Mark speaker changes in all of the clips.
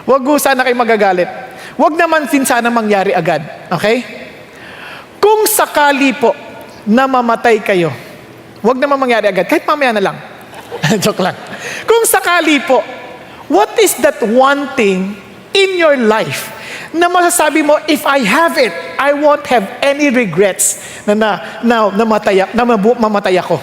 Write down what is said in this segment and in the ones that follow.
Speaker 1: Huwag ho sana kayo magagalit. Huwag naman din sana mangyari agad. Okay? Kung sakali po na mamatay kayo, huwag naman mangyari agad. Kahit mamaya na lang. Joke lang. Kung sakali po, what is that one thing in your life na masasabi mo, if I have it, I won't have any regrets na mamatay ako.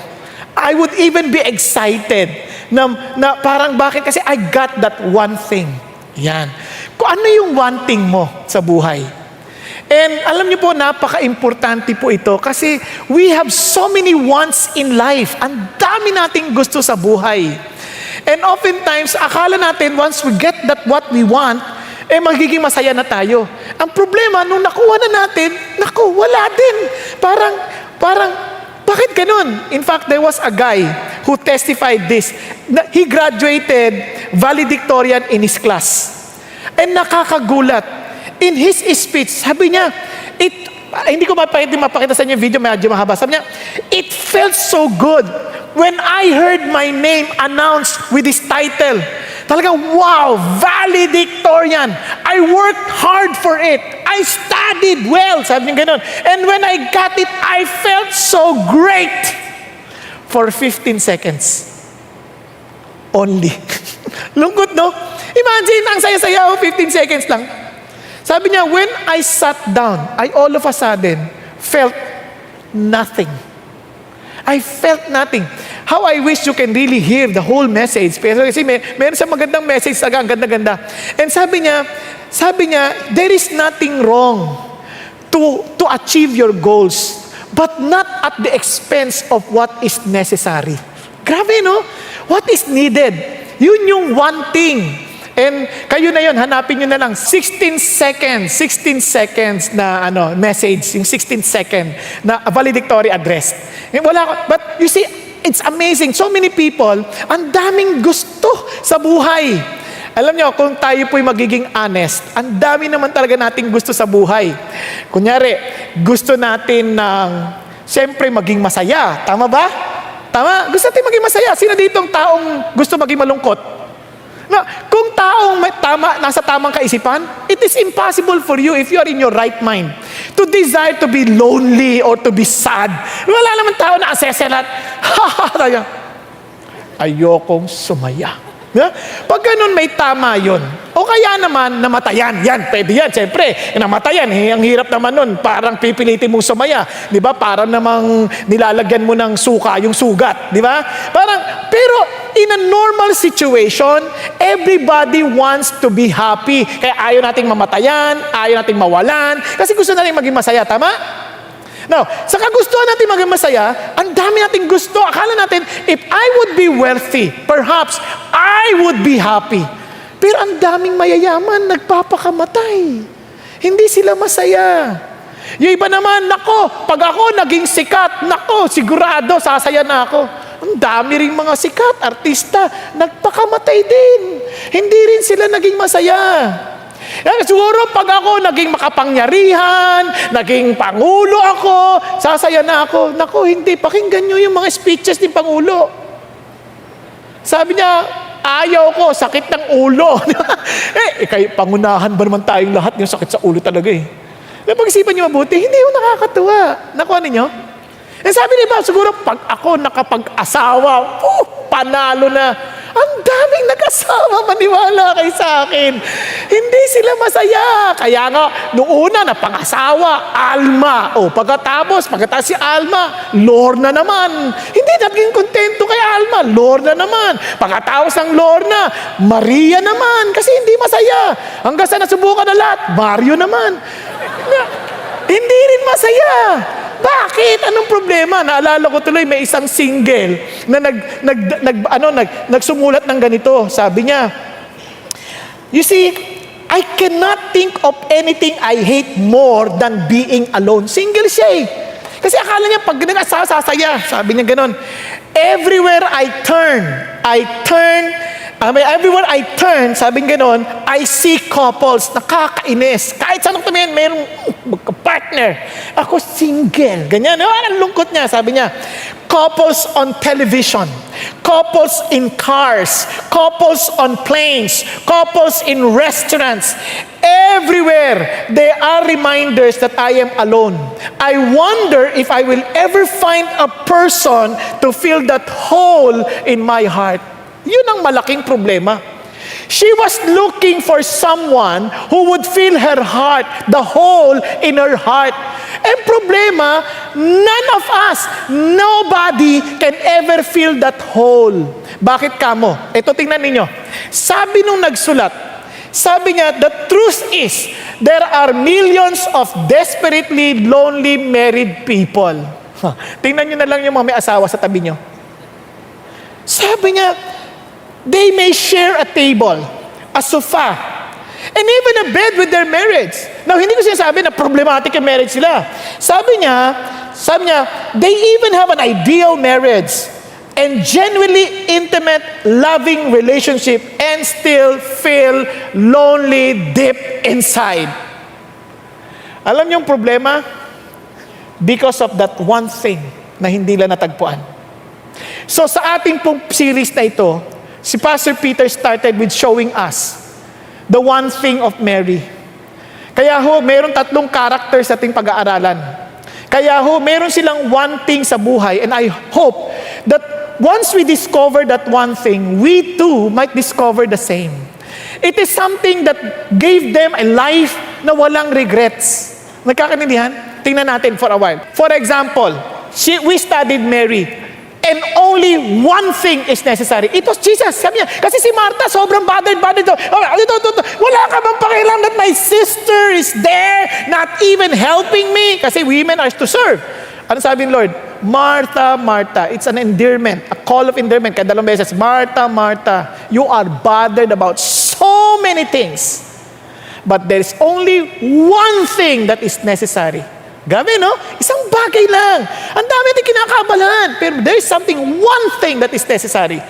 Speaker 1: I would even be excited na parang bakit? Kasi I got that one thing. Yan. Kung ano yung one thing mo sa buhay. And alam niyo po, napaka-importante po ito kasi we have so many wants in life. Ang dami nating gusto sa buhay. And oftentimes, akala natin once we get that what we want, magiging masaya na tayo. Ang problema, nung nakuha na natin, wala din. Parang, bakit ganun? In fact, there was a guy who testified this. He graduated valedictorian in his class. And nakakagulat. In his speech, sabi niya, hindi ko mapakita sa inyo yung video, medyo mahaba. Sabi niya, it felt so good when I heard my name announced with this title. Talagang, wow, valedictorian. I worked hard for it. I studied well. Sabi niya ganun. And when I got it, I felt so great for 15 seconds. Only. Lungkot, no? Imagine, ang saya-saya, 15 seconds lang. Sabi niya, when I sat down, I all of a sudden felt nothing. I felt nothing. How I wish you can really hear the whole message. Pero kasi meron sa magandang message, ang ganda-ganda. And sabi niya, there is nothing wrong to achieve your goals, but not at the expense of what is necessary. Grabe, no? What is needed? Yun yung one thing. And kayo na yun, hanapin nyo na lang 16 seconds na message, yung 16 second na valedictory address. But you see, it's amazing. So many people, ang daming gusto sa buhay. Alam nyo, kung tayo po'y magiging honest, ang dami naman talaga nating gusto sa buhay. Kunyari, gusto natin siyempre maging masaya. Tama ba? Tama? Gusto natin maging masaya. Sino ditong taong gusto maging malungkot? Kung taong nasa tamang kaisipan, it is impossible for you if you are in your right mind to desire to be lonely or to be sad. Wala naman tao na aseselat. Ayokong sumaya. Pag ganun, may tama yun. O kaya naman, namatayan. Yan, pwede yan. Siyempre, namatayan. Ang hirap naman nun. Parang pipilitin mong sumaya. Di ba? Parang namang nilalagyan mo ng suka, yung sugat. Di ba? Pero in a normal situation, everybody wants to be happy. Kaya ayaw nating mamatayan, ayaw nating mawalan, kasi gusto natin maging masaya. Tama? Now, sa kagustuhan natin maging masaya, ang dami nating gusto. Akala natin, if I would be wealthy, perhaps I would be happy. Pero ang daming mayayaman, nagpapakamatay. Hindi sila masaya. Yung iba naman, pag ako naging sikat, sigurado, sasaya na ako. Ang dami rin mga sikat, artista, nagpakamatay din. Hindi rin sila naging masaya. Siguro pag ako naging makapangyarihan, naging pangulo ako, sasaya na ako. Hindi, pakinggan nyo yung mga speeches ni Pangulo. Sabi niya, ayaw ko, sakit ng ulo. Kayo, pangunahan ba naman tayong lahat yung sakit sa ulo talaga eh. Pag-isipan nyo mabuti, hindi yung nakakatuwa. Nakuha ninyo? Sabi niya siguro pag ako nakapag-asawa, panalo na. Ang daming nag-asawa, maniwala kay sa akin. Hindi sila masaya. Kaya nga, noong una na pang-asawa, Alma. Pagkatapos si Alma, Lorna naman. Hindi naging kontento kay Alma, Lorna naman. Pagkatapos ng Lorna, Maria naman. Kasi hindi masaya. Hanggang sa nasubukan na lahat, Mario naman. Hindi rin masaya. Bakit? Anong problema? Naalala ko tuloy, may isang single na nagsumulat ng ganito. Sabi niya, you see, I cannot think of anything I hate more than being alone. Single siya eh. Kasi akala niya, pag sasaya. Sabi niya ganon. Everywhere I turn, Everywhere I turn, sabing ganon, I see couples, nakakainis. Kahit saan ako tumingin, mayroong magka-partner. Ako single. Ganyan. Ang lungkot niya, sabi niya. Couples on television, couples in cars, couples on planes, couples in restaurants. Everywhere, there are reminders that I am alone. I wonder if I will ever find a person to fill that hole in my heart. Yun ang malaking problema. She was looking for someone who would fill her heart, the hole in her heart. And problema, none of us, nobody can ever fill that hole. Bakit kamo? Ito tingnan ninyo. Sabi nung nagsulat, sabi niya, the truth is, there are millions of desperately lonely married people. Tingnan nyo na lang yung mga may asawa sa tabi nyo. Sabi niya, they may share a table, a sofa, and even a bed with their marriage. Now, hindi ko sinasabi na problematic yung marriage sila. Sabi niya, they even have an ideal marriage and genuinely intimate, loving relationship and still feel lonely deep inside. Alam niyo yung problema? Because of that one thing na hindi lang natagpuan. So, sa ating pong series na ito, si Pastor Peter started with showing us the one thing of Mary. Kaya mayroon 3 characters sa ating pag-aaralan. Kaya mayroon silang one thing sa buhay, and I hope that once we discover that one thing, we too might discover the same. It is something that gave them a life na walang regrets. Nagkakaintindihan? Tingnan natin for a while. For example, we studied Mary. And only one thing is necessary. It was Jesus. Sabi niya, kasi si Martha, sobrang bothered. Wala ka bang pakialam that my sister is there, not even helping me? Kasi women are to serve. Ano sabi ni Lord? Martha, Martha. It's an endearment, a call of endearment. Kaya 2 beses, Martha, Martha, you are bothered about so many things. But there is only one thing that is necessary. Grabe, no? Isang bagay lang. Ang dami natin kinakaabalahan. Pero there is one thing that is necessary.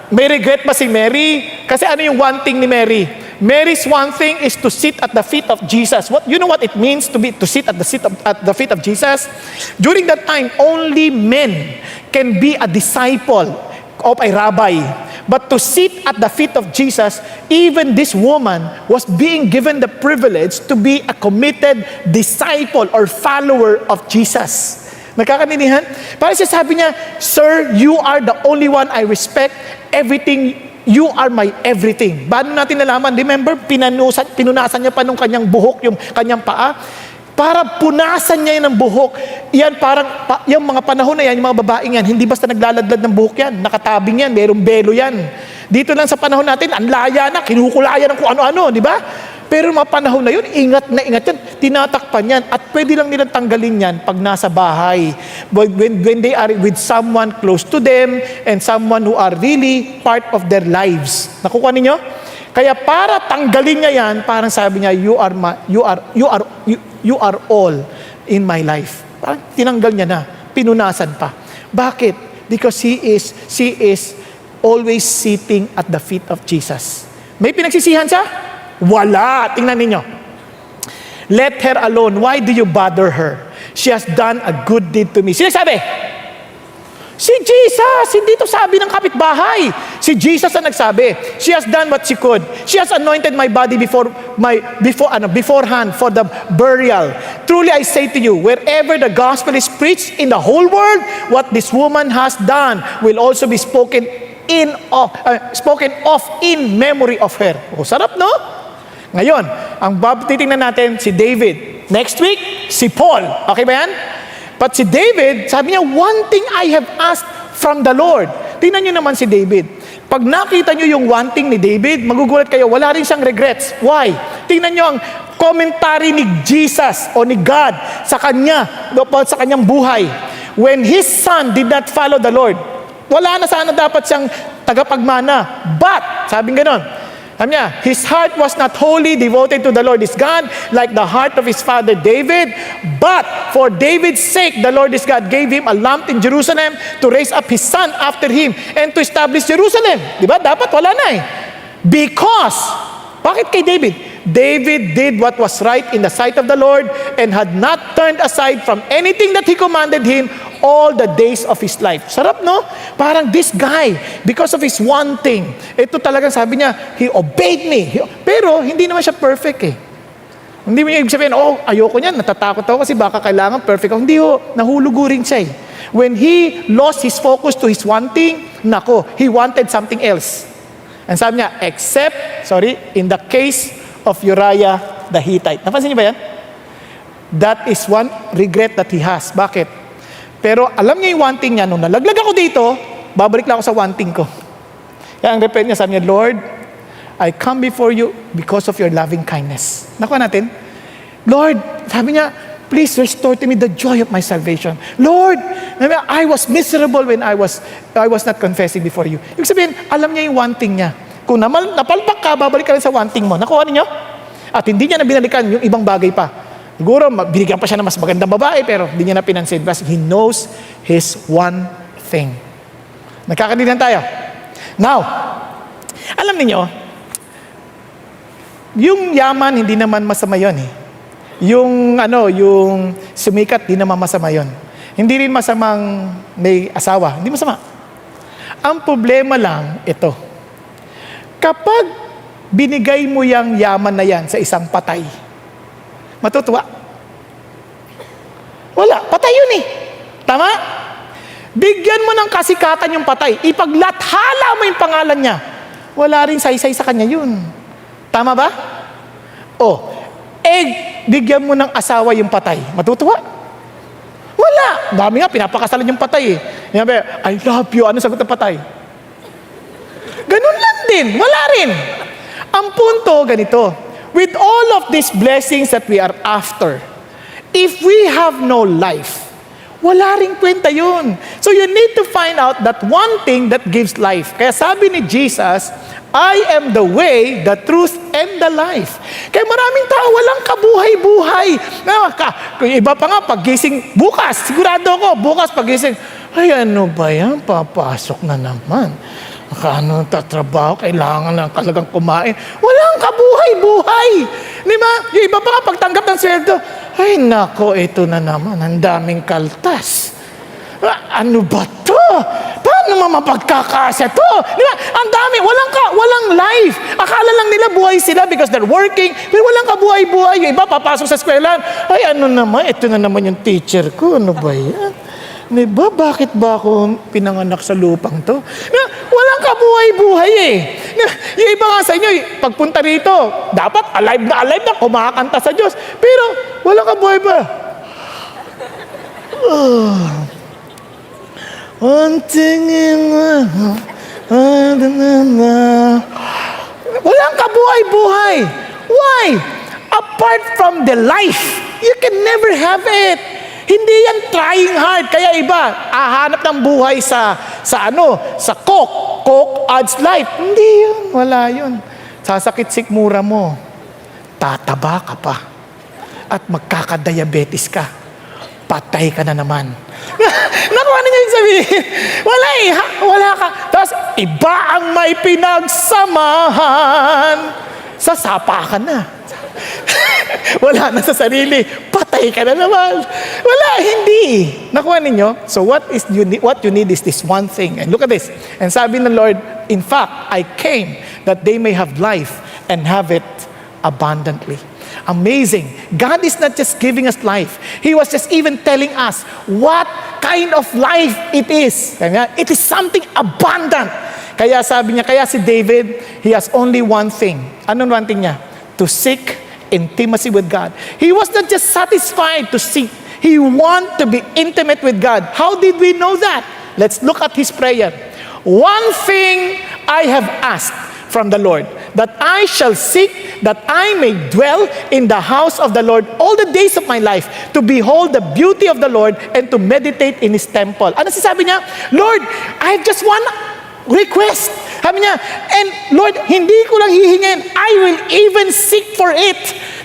Speaker 1: May regret ba si Mary? Kasi ano yung one thing ni Mary? Mary's one thing is to sit at the feet of Jesus. You know what it means to sit at the feet of Jesus? During that time, only men can be a disciple of a rabbi. But to sit at the feet of Jesus, even this woman was being given the privilege to be a committed disciple or follower of Jesus. Nakakaintindihan? Para siya sabi niya, Sir, you are the only one I respect. Everything, you are my everything. Paano natin nalaman? Remember, pinunasan niya pa nung kanyang buhok, yung kanyang paa. Para punasan niya ng buhok. Yan parang, yung mga panahon na yan, yung mga babaeng yan, hindi basta naglaladlad ng buhok yan, nakatabing yan, mayroong belo yan. Dito lang sa panahon natin, ang laya na, kinukulaya ng kung ano-ano, di ba? Pero mga panahon na yun, ingat na ingat yan, tinatakpan yan, at pwede lang nilang tanggalin yan pag nasa bahay. When they are with someone close to them, and someone who are really part of their lives. Nakukuha ninyo? Kaya para tanggalin niya yan, parang sabi niya, you are all in my life. Parang tinanggal niya na, pinunasan pa. Bakit? Because she is always sitting at the feet of Jesus. May pinagsisihan siya? Wala. Tingnan ninyo. Let her alone. Why do you bother her? She has done a good deed to me. Sino sabi? Si Jesus, hindi to sabi ng kapitbahay. Si Jesus ang nagsabi. She has done what she could. She has anointed my body beforehand for the burial. Truly I say to you, wherever the gospel is preached in the whole world, what this woman has done will also be spoken of in memory of her. O, sarap, no? Ngayon, ang titingnan natin si David. Next week, si Paul. Okay ba yan? But si David, sabi niya, one thing I have asked from the Lord. Tingnan niyo naman si David. Pag nakita niyo yung one thing ni David, magugulat kayo, wala rin siyang regrets. Why? Tingnan niyo ang commentary ni Jesus o ni God sa kanyang buhay. When his son did not follow the Lord, wala na sana dapat siyang tagapagmana. But, sabi gano'n, Sabi niya, his heart was not wholly devoted to the Lord his God, like the heart of his father David. But for David's sake, the Lord his God gave him a lamp in Jerusalem to raise up his son after him and to establish Jerusalem. Di ba? Dapat wala na eh. Because, bakit kay David? David did what was right in the sight of the Lord and had not turned aside from anything that He commanded him all the days of his life. Sarap, no? Parang this guy, because of his one thing, ito talagang sabi niya, he obeyed me. Pero hindi naman siya perfect eh. Hindi mo niya ibig sabihin, oh, ayoko niyan, natatakot ako kasi baka kailangan perfect ako. Hindi ho, nahulugo rin siya eh. When he lost his focus to his one thing, nako, he wanted something else. And sabi niya, in the case of Uriah the Hittite. Napansin niyo ba yan? That is one regret that he has. Bakit? Pero alam niya yung one thing niya, nung nalaglag ako dito, babalik lang ako sa one thing ko. Kaya ang repent niya, sabi niya, Lord, I come before you because of your loving kindness. Nakuha natin? Lord, sabi niya, please restore to me the joy of my salvation. Lord, I was miserable when I was not confessing before you. Ibig sabihin, alam niya yung one thing niya. Kung napalpak ka, babalik ka rin sa one thing mo. Nakuha niyo? At hindi niya na binalikan yung ibang bagay pa. Siguro, binigyan pa siya ng mas magandang babae, pero hindi niya na pinansin. Because he knows his one thing. Nagkakadinan tayo. Now, alam niyo, yung yaman, hindi naman masama yun eh. Yung sumikat, hindi naman masama yun. Hindi rin masamang may asawa. Hindi masama. Ang problema lang, ito. Kapag binigay mo yung yaman na yan sa isang patay, matutuwa? Wala. Patay yun eh. Tama? Bigyan mo ng kasikatan yung patay. Ipaglathala mo yung pangalan niya. Wala rin saysay sa kanya yun. Tama ba? Bigyan mo ng asawa yung patay. Matutuwa? Wala. Dami nga, pinapakasalan yung patay eh. Sabi, I love you. Ano sagot ng patay? Ganun lang din. Wala rin. Ang punto, ganito. With all of these blessings that we are after, if we have no life, wala ring kwenta yun. So you need to find out that one thing that gives life. Kaya sabi ni Jesus, I am the way, the truth, and the life. Kaya maraming tao walang kabuhay-buhay. Kung iba pa nga, paggising bukas, sigurado ako, bukas paggising, ay ano ba yan, papasok na naman. Ano tatrabaho, kailangan lang talagang kumain. Walang kabuhay-buhay. Di ba? Yung iba pa nga pagtanggap ng sweldo, ay nako, ito na naman, ang daming kaltas. Ano ba to? Paano mapagkakasya to? Di ba? Ang dami, walang life. Akala lang nila buhay sila because they're working, pero walang kabuhay-buhay. Yung iba papasok sa eskwelahan, ay ano naman, ito na naman yung teacher ko. Ano ba yan? Diba, bakit ba ako pinanganak sa lupang to? Walang kabuhay-buhay eh. Yung iba nga sa inyo, pagpunta rito, dapat alive na kumakanta sa Diyos. Pero, walang kabuhay ba? Walang kabuhay-buhay. Why? Apart from the life, you can never have it. Hindi yan trying hard. Kaya iba, hahanap ng buhay sa Coke. Coke adds life. Hindi yun. Wala yun. Sasakit sikmura mo. Tataba ka pa. At magkakadiabetes ka. Patay ka na naman. Nakuha niyo yung sabihin. Wala eh. Wala ka. Tapos, iba ang may pinagsamahan. Sasapa ka na. Wala na sa sarili. Patay ka na naman. Wala, hindi. Nakuha ninyo? So what you need is this one thing. And look at this. And sabi ng Lord, in fact, I came that they may have life and have it abundantly. Amazing. God is not just giving us life. He was just even telling us what kind of life it is. It is something abundant. Kaya sabi niya, kaya si David, he has only one thing. Anong one thing niya? To seek intimacy with God. He was not just satisfied to seek. He wanted to be intimate with God. How did we know that? Let's look at his prayer. One thing I have asked from the Lord, that I shall seek, that I may dwell in the house of the Lord all the days of my life, to behold the beauty of the Lord and to meditate in His temple. Ano sabi niya? Lord, I have just request. Sabi niya, and Lord, hindi ko lang hihingin, I will even seek for it,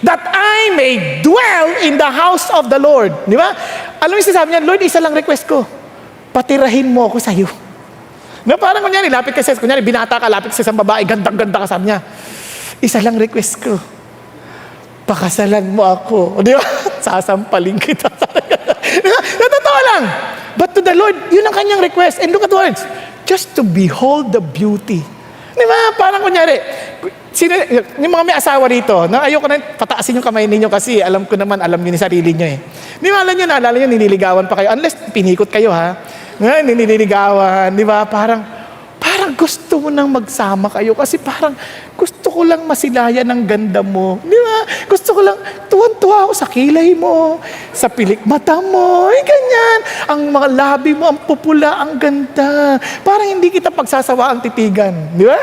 Speaker 1: that I may dwell in the house of the Lord. Di ba? Alam mo, sabi niya, Lord, isa lang request ko, patirahin mo ako sa'yo. Na parang kunyari, lapit ka kunyari, binata ka, lapit ka sa isang babae, gandang-ganda ka, sabi niya, isa lang request ko, pakasalan mo ako. Di ba? Sasampalin kita. Na totoo lang. But to the Lord, yun ang kanyang request. And look at the words, just to behold the beauty. Di ba? Parang kunyari, yung mga may asawa rito, na ayoko na pataasin yung kamay ninyo kasi alam ko naman, alam nyo ni sarili nyo eh. Di ba, naalala nyo, nililigawan pa kayo. Unless pinikot kayo ha. Nililigawan, di ba? Parang gusto mo nang magsama kayo kasi parang gusto ko lang masilayan ng ganda mo. Di ba? Gusto ko lang, tuwan-tuwa ako sa kilay mo, sa pilik mata mo, ganyan. Ang mga labi mo, ang pupula, ang ganda. Parang hindi kita pagsasawa ang titigan. Di ba?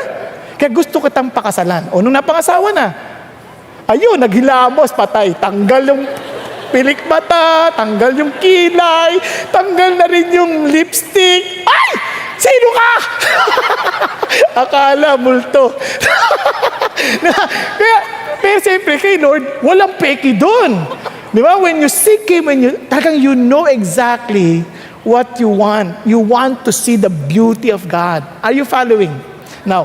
Speaker 1: Kaya gusto kitang pakasalan. O nung napangasawa na, ayun, naghilamos, patay. Tanggal yung pilik mata, tanggal yung kilay, tanggal na rin yung lipstick. Ay! Sino ka? Akala, multo. Pero siyempre kay Lord, walang peki doon. Di ba? When you seek Him, talagang you know exactly what you want. You want to see the beauty of God. Are you following? Now,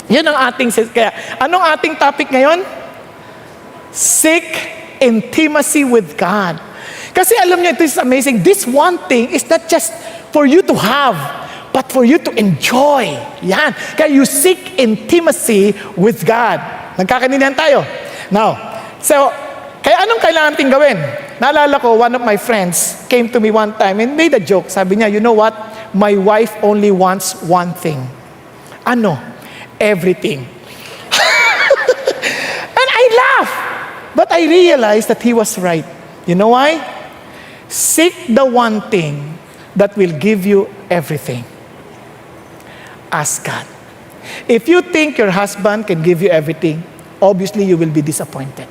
Speaker 1: yun ang ating, kaya, anong ating topic ngayon? Seek intimacy with God. Kasi alam niyo, this is amazing. This one thing is not just for you to have, but for you to enjoy. Yan. Kaya you seek intimacy with God. Nagkakaintindihan tayo. Now, so, kaya anong kailangan natin gawin? Naalala ko, one of my friends came to me one time and made a joke. Sabi niya, you know what? My wife only wants one thing. Ano? Everything. And I laugh. But I realized that he was right. You know why? Seek the one thing that will give you everything. Ask God. If you think your husband can give you everything, obviously you will be disappointed.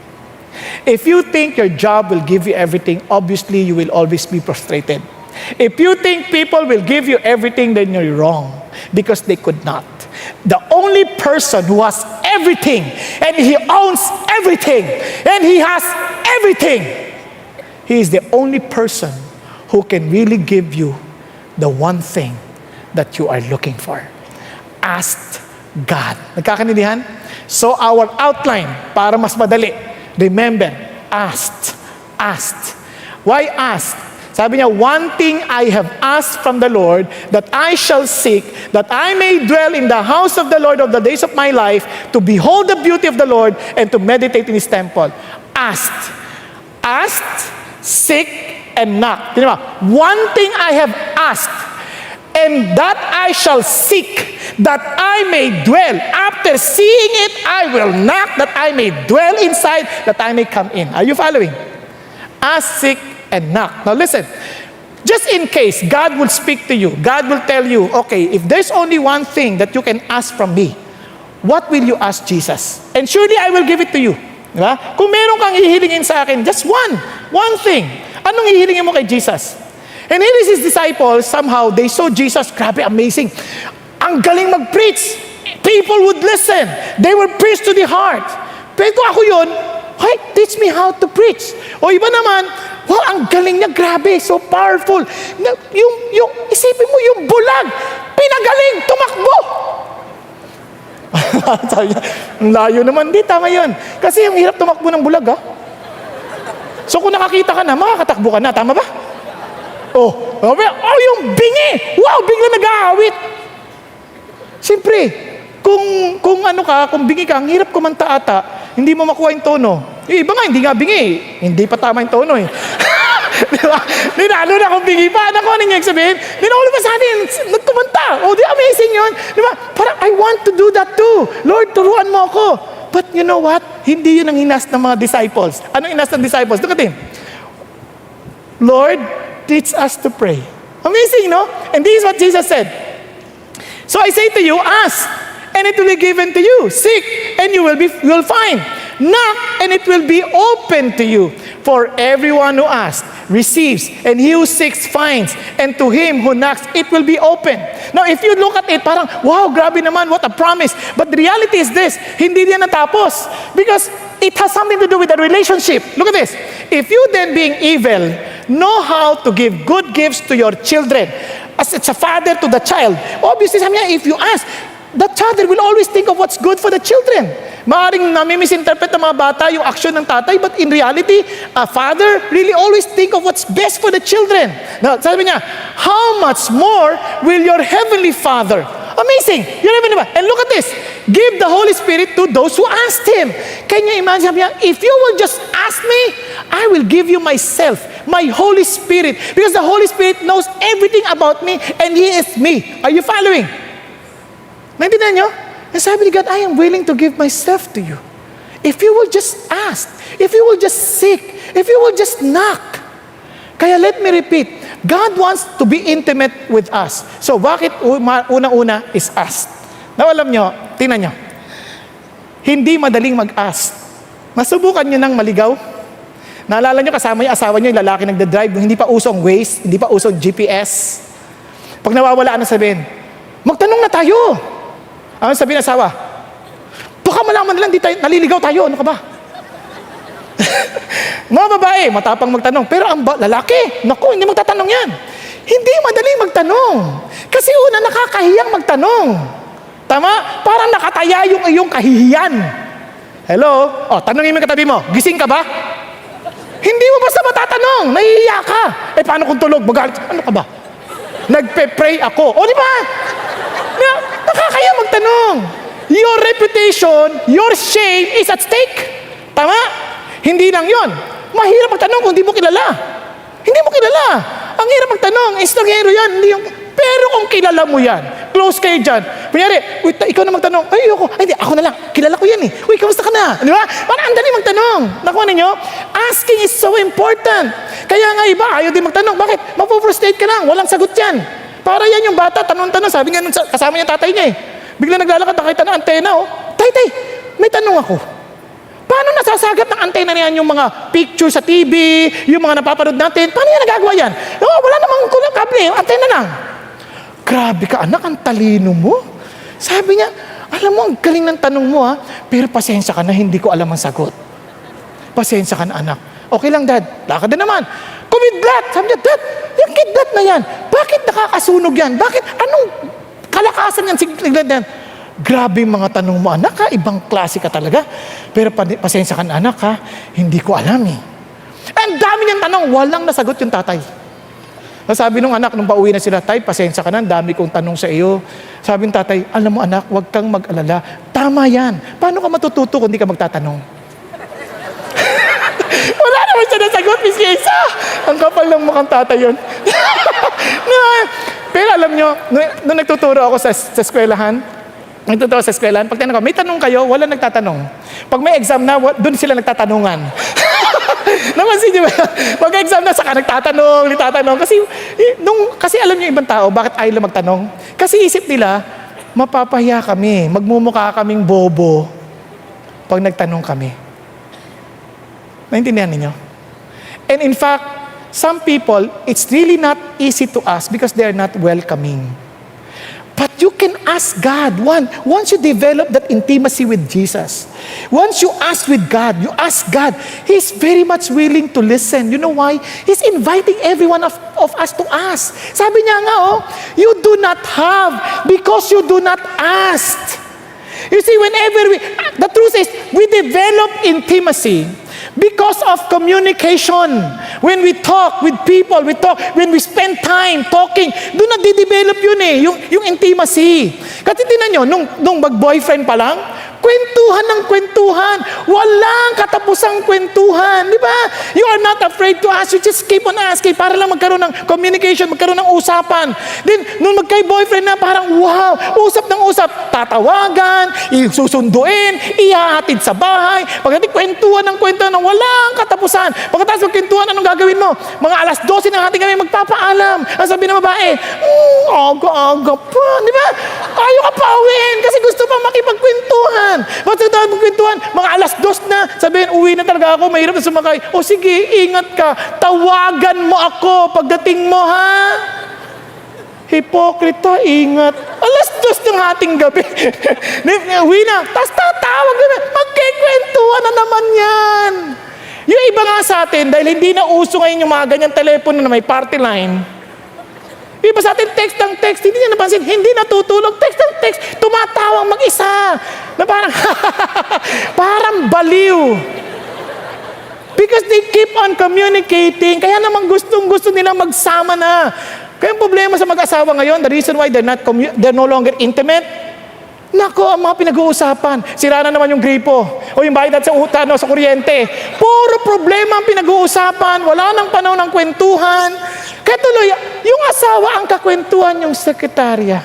Speaker 1: If you think your job will give you everything, obviously you will always be frustrated. If you think people will give you everything, then you're wrong, because they could not. The only person who has everything, and he owns everything, and he has everything, he is the only person who can really give you the one thing that you are looking for. Ask God. Nagkakaintindihan? So our outline, para mas madali, remember, asked. Why asked? Sabi niya, one thing I have asked from the Lord, that I shall seek, that I may dwell in the house of the Lord of the days of my life, to behold the beauty of the Lord, and to meditate in His temple. Asked, seek, and knock. One thing I have asked, and that I shall seek, that I may dwell. After seeing it, I will knock, that I may dwell inside, that I may come in. Are you following? Ask, seek, and knock. Now listen, just in case God will speak to you, God will tell you, okay, if there's only one thing that you can ask from me, what will you ask Jesus? And surely I will give it to you. Diba? Kung meron kang hihilingin sa akin, just one thing. Anong hihilingin mo kay Jesus? And here is His disciples, somehow, they saw Jesus, grabe, amazing. Ang galing mag-preach. People would listen. They were preached to the heart. Pero kung ako yun, hey, teach me how to preach. O iba naman, wow, ang galing niya, grabe, so powerful. Yung isipin mo, yung bulag, pinagaling, tumakbo. Sabi niya, ang layo naman, di, tama yun. Kasi yung hirap tumakbo ng bulag, ha? So kung nakakita ka na, makakatakbo ka na, tama ba? Oh, yung bingi! Wow, bigla nag-aawit! Siyempre, kung ano ka, kung bingi ka, ang hirap kumanta ata, hindi mo makuha yung tono. Yung iba nga, hindi nga bingi. Hindi pa tama yung tono eh. Diba? Lalo na kung bingi pa. Ano niya sabihin? All of a sudden, nagkumanta. Oh, di amazing yun. Diba? Parang, I want to do that too. Lord, turuan mo ako. But you know what? Hindi yun ang hinas ng mga disciples. Anong hinas ng disciples? Look at him. Lord, teach us to pray. Amazing, no? And this is what Jesus said. So I say to you, ask, and it will be given to you. Seek, and you will find. Knock, and it will be open to you. For everyone who asks receives, and he who seeks finds, and to him who knocks, it will be open. Now, if you look at it, parang, wow, grabe naman, what a promise. But the reality is this, hindi yan natapos. Because it has something to do with the relationship. Look at this. If you then, being evil, know how to give good gifts to your children, as it's a father to the child, obviously, sabi niya, if you ask, the father will always think of what's good for the children. Maaring nami-misinterpret ng mga bata yung aksyon ng tatay, but in reality, a father really always think of what's best for the children. Now, sabi niya, how much more will your heavenly Father? Amazing! And look at this. Give the Holy Spirit to those who asked Him. Can you imagine? Sabi niya, if you will just ask me, I will give you myself, my Holy Spirit. Because the Holy Spirit knows everything about me, and He is me. Are you following? Naintindihan niyo? And sabi ni God, I am willing to give myself to you. If you will just ask, if you will just seek, if you will just knock. Kaya let me repeat, God wants to be intimate with us. So bakit unang-una is ask? Now alam nyo, tingnan nyo, hindi madaling mag-ask. Masubukan nyo ng maligaw. Naalala nyo kasama yung asawa nyo, yung lalaki nagdadrive, hindi pa usong Waze, hindi pa usong GPS. Pag nawawalaan na sabihin, magtanong na tayo. Ano sabihin ng asawa? Baka malaman nilang naliligaw tayo. Ano ka ba? Mga babae, matapang magtanong. Pero ang lalaki, naku, hindi magtatanong yan. Hindi madaling magtanong. Kasi una, nakakahiyang magtanong. Tama? Parang nakataya yung iyong kahihiyan. Hello? O, tanongin mo yung katabi mo, gising ka ba? Hindi mo basta matatanong. Nahihiya ka. Eh, paano kung tulog? Magalit? Ano ka ba? Nagpe-pray ako. O, di ba? Nakakaya magtanong. Your reputation, your shame is at stake. Tama? Hindi lang yon. Mahirap magtanong kung hindi mo kilala. Hindi mo kilala. Ang hirap magtanong, estrangero yan. Hindi yung... Pero kung kilala mo yan, close kayo dyan. Kunyari, ikaw na magtanong, ay, ayoko. Ay, hindi, ako na lang. Kilala ko yan eh. Uy, kamusta ka na? Di ba? Parang ang dali magtanong. Nakuha ninyo? Asking is so important. Kaya nga iba, ayaw din magtanong. Bakit? Mapufrustrate ka lang. Walang sagot yan. Para yan yung bata, tanong-tanong. Sabi nga nung kasama niya tatay niya eh. Bigla naglalakad, nakita ng antena oh. Tay, may tanong ako. Paano nasasagat ng antena niyan yung mga picture sa TV, yung mga napapanood natin? Paano yan nagagawa yan? Oh, wala namang kable, antena lang. Grabe ka anak, ang talino mo. Sabi niya, alam mo, ang galing ng tanong mo ha, pero pasensya ka na, hindi ko alam ang sagot. Pasensya ka na anak. Okay lang dad, lakad na naman. Kumidlat! Sabi niya, dad, yung kidlat na yan, bakit nakakasunog yan? Bakit? Anong kalakasan yan? Siglat yan? Grabe yung mga tanong mo, anak ha, ibang klase ka talaga. Pero pasensya ka na anak ha, hindi ko alam eh. Ang dami niyang tanong, walang nasagot yung tatay. Sabi nung anak, nung pauwi na sila, tay, pasensya ka na, dami kong tanong sa iyo. Sabi ng tatay, alam mo anak, huwag kang mag-alala. Tama yan. Paano ka matututo kung di ka magtatanong? Wala naman siya nasagot, Miss Kesa. Ang kapal ng mukhang tatay yun. Pero alam nyo, nung nagtuturo ako sa eskwelahan, pag tinanong ko, may tanong kayo, wala nagtatanong. Pag may exam na, doon sila nagtatanungan. Namansin niyo ba? Pag-exam na, saka nagtatanong. Kasi alam niyo ibang tao, bakit ayaw magtanong? Kasi isip nila, mapapahiya kami, magmumukha kaming bobo pag nagtanong kami. Naintindihan niyo? And in fact, some people, it's really not easy to ask because they are not welcoming. But you can ask God. Once you develop that intimacy with Jesus, once you ask with God, you ask God, He's very much willing to listen. You know why? He's inviting every one of us to ask. Sabi niya nga, you do not have because you do not ask. You see, the truth is, we develop intimacy because of communication. When we talk with people, when we spend time talking, doon nagde-develop yun eh, yung intimacy. Kasi tinan nyo, nung mag-boyfriend pa lang, kwentuhan ng kwentuhan. Walang katapusang kwentuhan. Di ba? You are not afraid to ask. You just keep on asking para lang magkaroon ng communication, magkaroon ng usapan. Then, nung magkay-boyfriend na, parang wow, usap ng usap. Tatawagan, isusunduin, ihahatid sa bahay. Pagdating kwentuhan ng kwentuhan ng walang katapusan. Pagkatapos magkwentuhan, anong gagawin mo? Mga alas 12 ng ating kami magpapaalam. Ang sabi ng babae, aga-aga pa. Di ba? Ayaw ka pa uwiin kasi gusto pa makipagkwentuhan. magkwentuhan. Basta tayo magkwentuhan. Mga 2:00 na, sabihin, uwi na talaga ako, mahirap na sumakay. O sige, ingat ka. Tawagan mo ako pagdating mo, ha? Hipokrita, ingat. 2:00 ng ating gabi. Uwi na. Tapos tatawag na. Magkikwentuhan na naman yan. Yung iba nga sa atin, dahil hindi na uso ngayon yung mga ganyang telepono na may party line, iba sa atin, text ng text, hindi niya napansin, hindi natutulog, text ng text, tumatawang mag-isa, na parang, parang baliw. Because they keep on communicating, kaya naman gustong-gusto nila magsama na. Kaya ang problema sa mag-asawa ngayon, the reason why they're no longer intimate, nako, ang mga pinag-uusapan. Sira na naman yung gripo. O yung bayad sa utang, sa kuryente. Puro problema ang pinag-uusapan. Wala nang panahon ng kwentuhan. Kaya tuloy, yung asawa ang kakwentuhan yung sekretarya.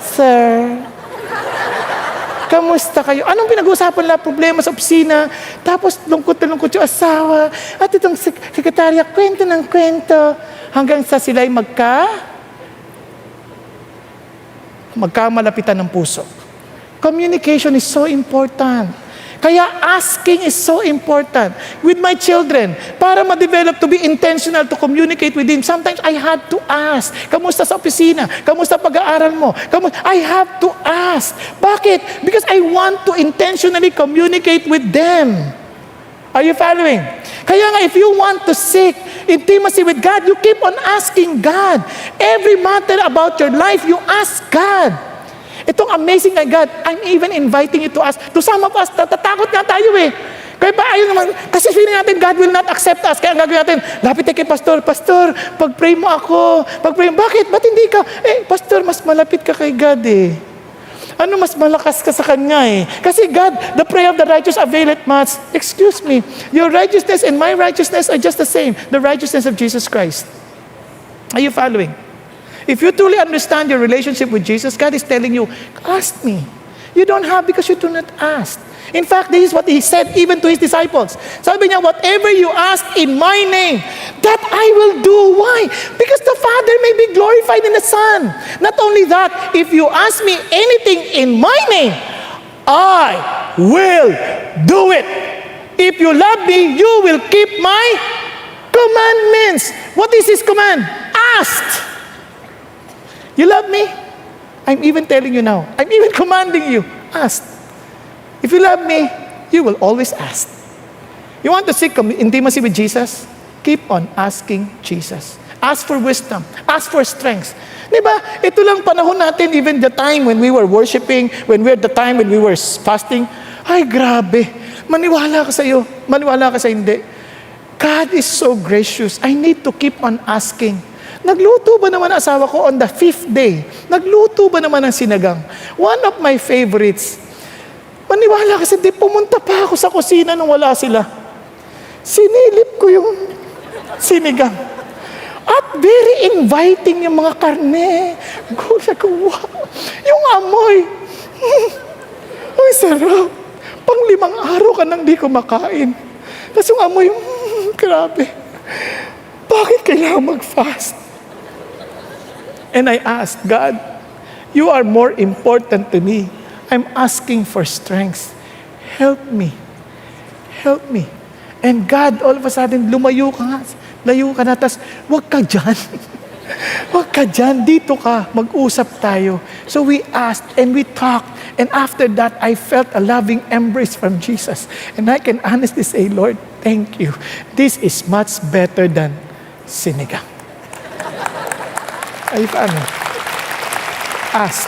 Speaker 1: Sir, kamusta kayo? Anong pinag-uusapan nila? Problema sa opisina. Tapos lungkot na lungkot yung asawa. At itong sekretarya, kwento ng kwento. Hanggang sa sila'y magkamalapitan ng puso. Communication is so important. Kaya asking is so important. With my children, para ma-develop to be intentional to communicate with them, sometimes I had to ask, kamusta sa opisina? Kamusta pag-aaral mo? I have to ask. Bakit? Because I want to intentionally communicate with them. Are you following? Kaya nga, if you want to seek intimacy with God, you keep on asking God. Every matter about your life, you ask God. Itong amazing na God, I'm even inviting you to us. To some of us, natatakot nga tayo eh. Kaya ba ayaw naman, kasi feeling natin God will not accept us. Kaya ang gagawin natin, lapit tayo kay Pastor, Pastor, pag-pray mo ako. Bakit? Ba't hindi ka? Pastor, mas malapit ka kay God eh. Ano, mas malakas ka sa Kanya eh. Kasi God, the prayer of the righteous availeth much. Excuse me, your righteousness and my righteousness are just the same. The righteousness of Jesus Christ. Are you following? If you truly understand your relationship with Jesus, God is telling you, ask me. You don't have because you do not ask. In fact, this is what He said even to His disciples. Sabi niya, whatever you ask in my name, that I will do. Why? Because the Father may be glorified in the Son. Not only that, if you ask me anything in my name, I will do it. If you love me, you will keep my commandments. What is His command? Ask. You love me? I'm even telling you now. I'm even commanding you. Ask. If you love me, you will always ask. You want to seek intimacy with Jesus? Keep on asking Jesus. Ask for wisdom. Ask for strength. Diba? Ito lang panahon natin, even the time when we were worshiping, when we were fasting. Ay, grabe. Maniwala ka sa iyo. Maniwala ka sa hindi. God is so gracious. I need to keep on asking. Nagluto ba naman ang asawa ko on the 5th day? Nagluto ba naman ang sinigang? One of my favorites. Maniwala kasi pumunta pa ako sa kusina nung wala sila. Sinilip ko yung sinigang. At very inviting yung mga karne. Gulat ko, wow. Yung amoy. Ang sarap. Pang 5 araw ka nang di kumakain. Tapos yung amoy, grabe. Bakit kailangan mag-fast? And I asked, God, you are more important to me. I'm asking for strength. Help me. Help me. And God, all of a sudden, lumayo ka nga. Layo ka na, tas, wag ka dyan. Wag ka dyan. Dito ka. Mag-usap tayo. So we asked and we talked. And after that, I felt a loving embrace from Jesus. And I can honestly say, Lord, thank you. This is much better than sinigang. Ay, paano? Ask.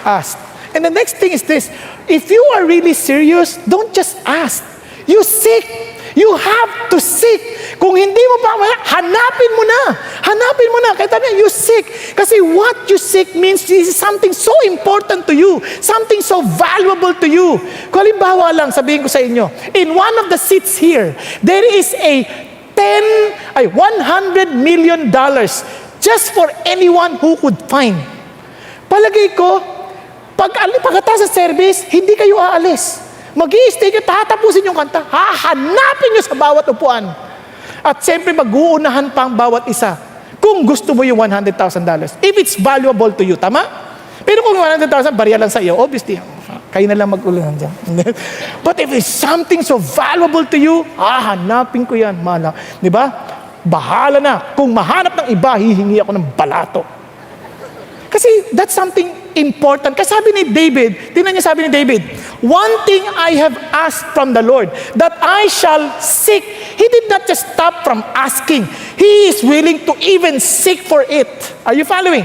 Speaker 1: Ask. And the next thing is this. If you are really serious, don't just ask. You seek. You have to seek. Kung hindi mo pa, hanapin mo na. Hanapin mo na. Kaya tabi, you seek. Kasi what you seek means this is something so important to you. Something so valuable to you. Kung halimbawa lang, sabihin ko sa inyo, in one of the seats here, there is a $100 million just for anyone who could find. Palagay ko, pagkatapos sa service, hindi kayo aalis. Mag-i-stay kayo, tatapusin yung kanta, hahanapin nyo sa bawat upuan. At siyempre, mag-uunahan pa ang bawat isa. Kung gusto mo yung $100,000. If it's valuable to you, tama? Pero kung $100,000, bariya lang sa iyo, obviously, Kayo na lang mag-ulan dyan. But if it's something so valuable to you, hahanapin ko yan. Di ba? Bahala na. Kung mahanap ng iba, hihingi ako ng balato. Kasi that's something important. Kasi sabi ni David, tingnan niya sabi ni David, one thing I have asked from the Lord, that I shall seek. He did not just stop from asking. He is willing to even seek for it. Are you following?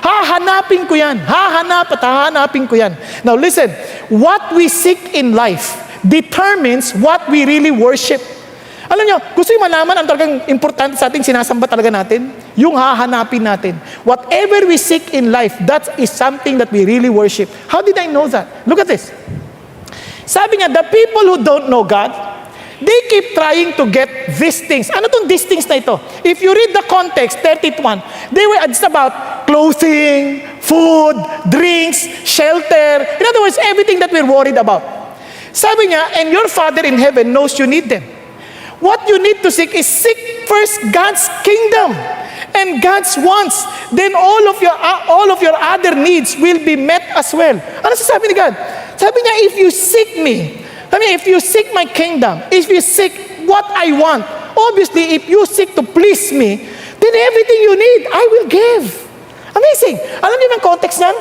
Speaker 1: Hahanapin ko yan. Hahanapin ko yan. Now listen, what we seek in life determines what we really worship. Alam nyo, gusto yung malaman ang talagang importante sa ating sinasamba talaga natin? Yung hahanapin natin. Whatever we seek in life, that is something that we really worship. How did I know that? Look at this. Sabi nga, the people who don't know God, they keep trying to get these things. Ano tong these things na ito? If you read the context, 31, they were just about clothing, food, drinks, shelter. In other words, everything that we're worried about. Sabi niya, and your Father in heaven knows you need them. What you need to seek is seek first God's kingdom and God's wants. Then all of your other needs will be met as well. Ano sasabi ni God? Sabi niya, if you seek me, if you seek my kingdom, if you seek what I want, obviously, if you seek to please me, then everything you need, I will give. Amazing. Alam niyo ang context niyan?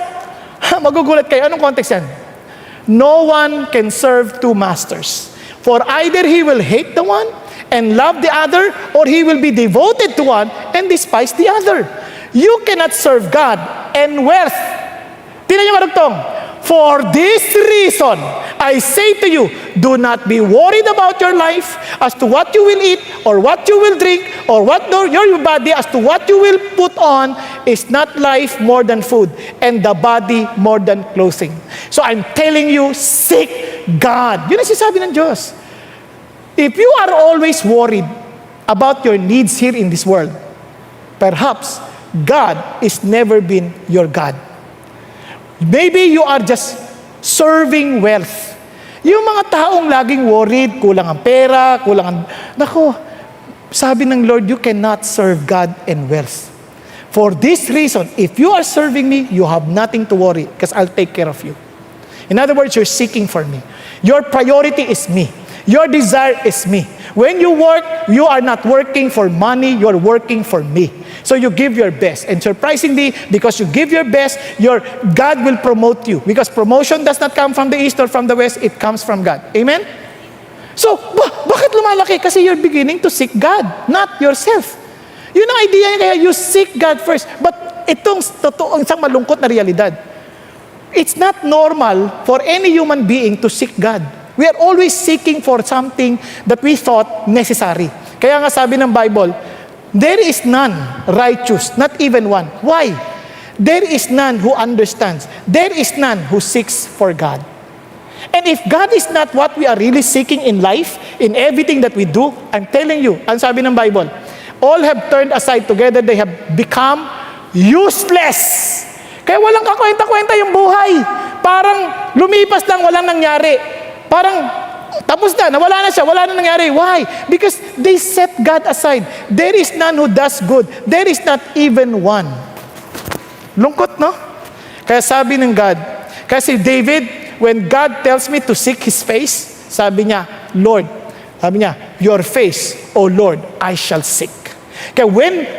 Speaker 1: Magugulat kayo. Anong context yan? No one can serve two masters. For either he will hate the one and love the other, or he will be devoted to one and despise the other. You cannot serve God and wealth. Tingnan niyo marugtong. For this reason, I say to you, do not be worried about your life as to what you will eat or what you will drink or what your body as to what you will put on. Is not life more than food and the body more than clothing? So I'm telling you, seek God. Yun ang sinasabi ng Diyos. If you are always worried about your needs here in this world, perhaps God is never been your God. Maybe you are just serving wealth. Yung mga taong laging worried, kulang ang pera, Nako, sabi ng Lord, you cannot serve God and wealth. For this reason, if you are serving me, you have nothing to worry because I'll take care of you. In other words, you're seeking for me. Your priority is me. Your desire is me. When you work, you are not working for money, you're working for me. So you give your best. And surprisingly, because you give your best, God will promote you. Because promotion does not come from the east or from the west, it comes from God. Amen? So, bakit lumalaki? Kasi you're beginning to seek God, not yourself. Yun ang idea niya, kaya you seek God first. But itong totoong isang malungkot na realidad. It's not normal for any human being to seek God. We are always seeking for something that we thought necessary. Kaya nga sabi ng Bible, there is none righteous, not even one. Why? There is none who understands. There is none who seeks for God. And if God is not what we are really seeking in life, in everything that we do, I'm telling you, ang sabi ng Bible, all have turned aside together, they have become useless. Kaya walang kakwenta-kwenta yung buhay. Parang lumipas lang, walang nangyari. Parang tapos na, nawala na siya, wala na nangyari. Why? Because they set God aside. There is none who does good. There is not even one. Lungkot, no? Kaya sabi ng God, kasi David, when God tells me to seek His face, sabi niya, Lord, your face, O Lord, I shall seek. Kaya when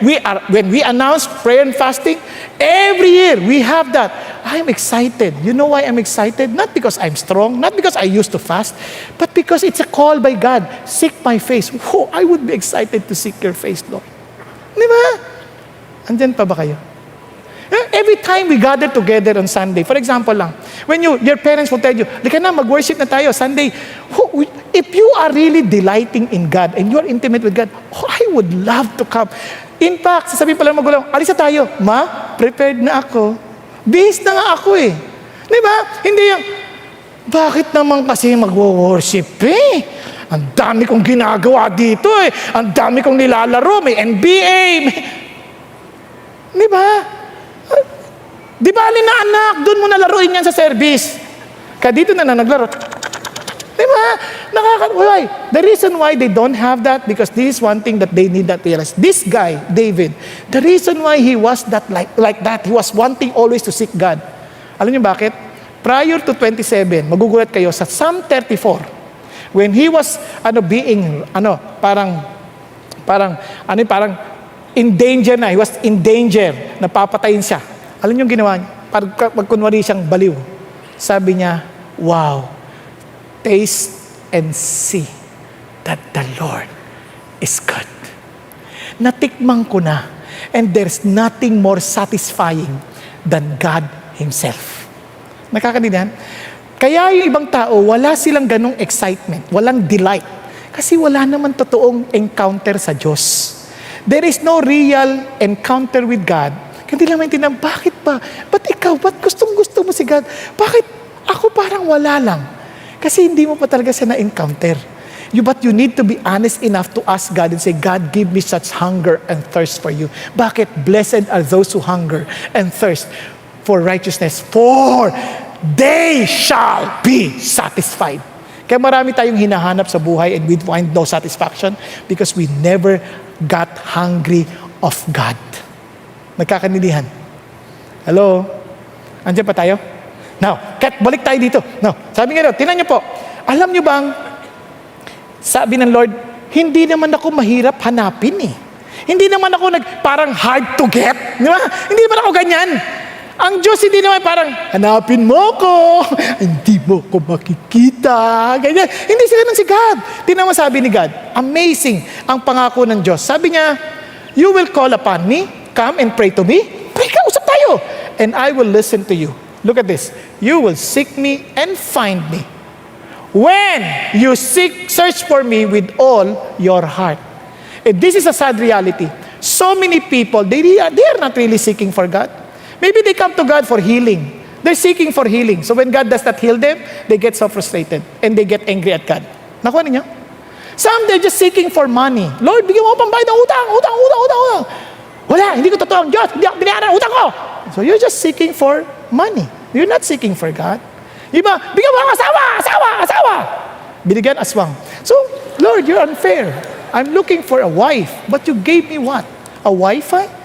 Speaker 1: we announce prayer and fasting, every year we have that. I'm excited. You know why I'm excited? Not because I'm strong, not because I used to fast, but because it's a call by God. Seek my face. Oh, I would be excited to seek your face, Lord. Di ba? Andyan pa ba kayo? Every time we gather together on Sunday, for example lang, when your parents will tell you, lika na, mag-worship na tayo Sunday. If you are really delighting in God and you are intimate with God, I would love to come. In fact, sasabihin pala magulang, alisa tayo. Ma, prepared na ako. Bihis na nga ako eh. Di ba? Hindi yung, bakit naman kasi mag-worship eh? Ang dami kong ginagawa dito eh. Ang dami kong nilalaro. May NBA. Di ba? Di ba alin na anak, doon mo nalaruin yan sa service. Kaya dito na naglaro. Di ba? Why? The reason why they don't have that, because this is one thing that they need not realize. This guy, David, the reason why he was that like that, he was wanting always to seek God. Alam niyo bakit? prior to 27, magugulat kayo sa Psalm 34, when he was parang in danger na, he was in danger, napapatayin siya. Alam niyo yung ginawa niya? Pag kunwari siyang baliw, sabi niya, wow, taste and see that the Lord is good. Natikman ko na, and there's nothing more satisfying than God Himself. Nakakanindihan? Kaya yung ibang tao, wala silang ganong excitement, walang delight, kasi wala naman totoong encounter sa Diyos. There is no real encounter with God. Hindi lang maintindihan, bakit ba? Ba't ikaw? Ba't gustong-gusto mo si God? Bakit ako parang wala lang? Kasi hindi mo pa talaga siya na-encounter. But you need to be honest enough to ask God and say, God, give me such hunger and thirst for you. Bakit? Blessed are those who hunger and thirst for righteousness, for they shall be satisfied. Kaya marami tayong hinahanap sa buhay and we find no satisfaction because we never got hungry of God. Nagkakanindihan? Hello? Andiyan pa tayo? Now, balik tayo dito. Now, sabi nga, tinan niyo po, alam niyo bang, sabi ng Lord, hindi naman ako mahirap hanapin eh. Hindi naman ako parang hard to get. Di ba? Hindi naman ako ganyan. Ang Diyos hindi naman parang, hanapin mo ko, hindi mo ko makikita. Ganyan. Hindi sila ng si God. Tingnan mo sabi ni God, amazing ang pangako ng Diyos. Sabi niya, you will call upon me, come and pray to me. Pray ka, usap tayo. And I will listen to you. Look at this. You will seek me and find me. When you search for me with all your heart. And this is a sad reality. So many people, they are not really seeking for God. Maybe they come to God for healing. They're seeking for healing. So when God does not heal them, they get so frustrated and they get angry at God. Nakuha ninyo? Some, they're just seeking for money. Lord, bigyan mo ako pambayad ng utang. Wala, hindi ko totoo ang Diyos. Hindi ako binayaran ang utang ko. So you're just seeking for money. You're not seeking for God. Iba, bigyan mo ako asawa. Binigyan aswang. So, Lord, you're unfair. I'm looking for a wife, but you gave me what? A Wi-Fi?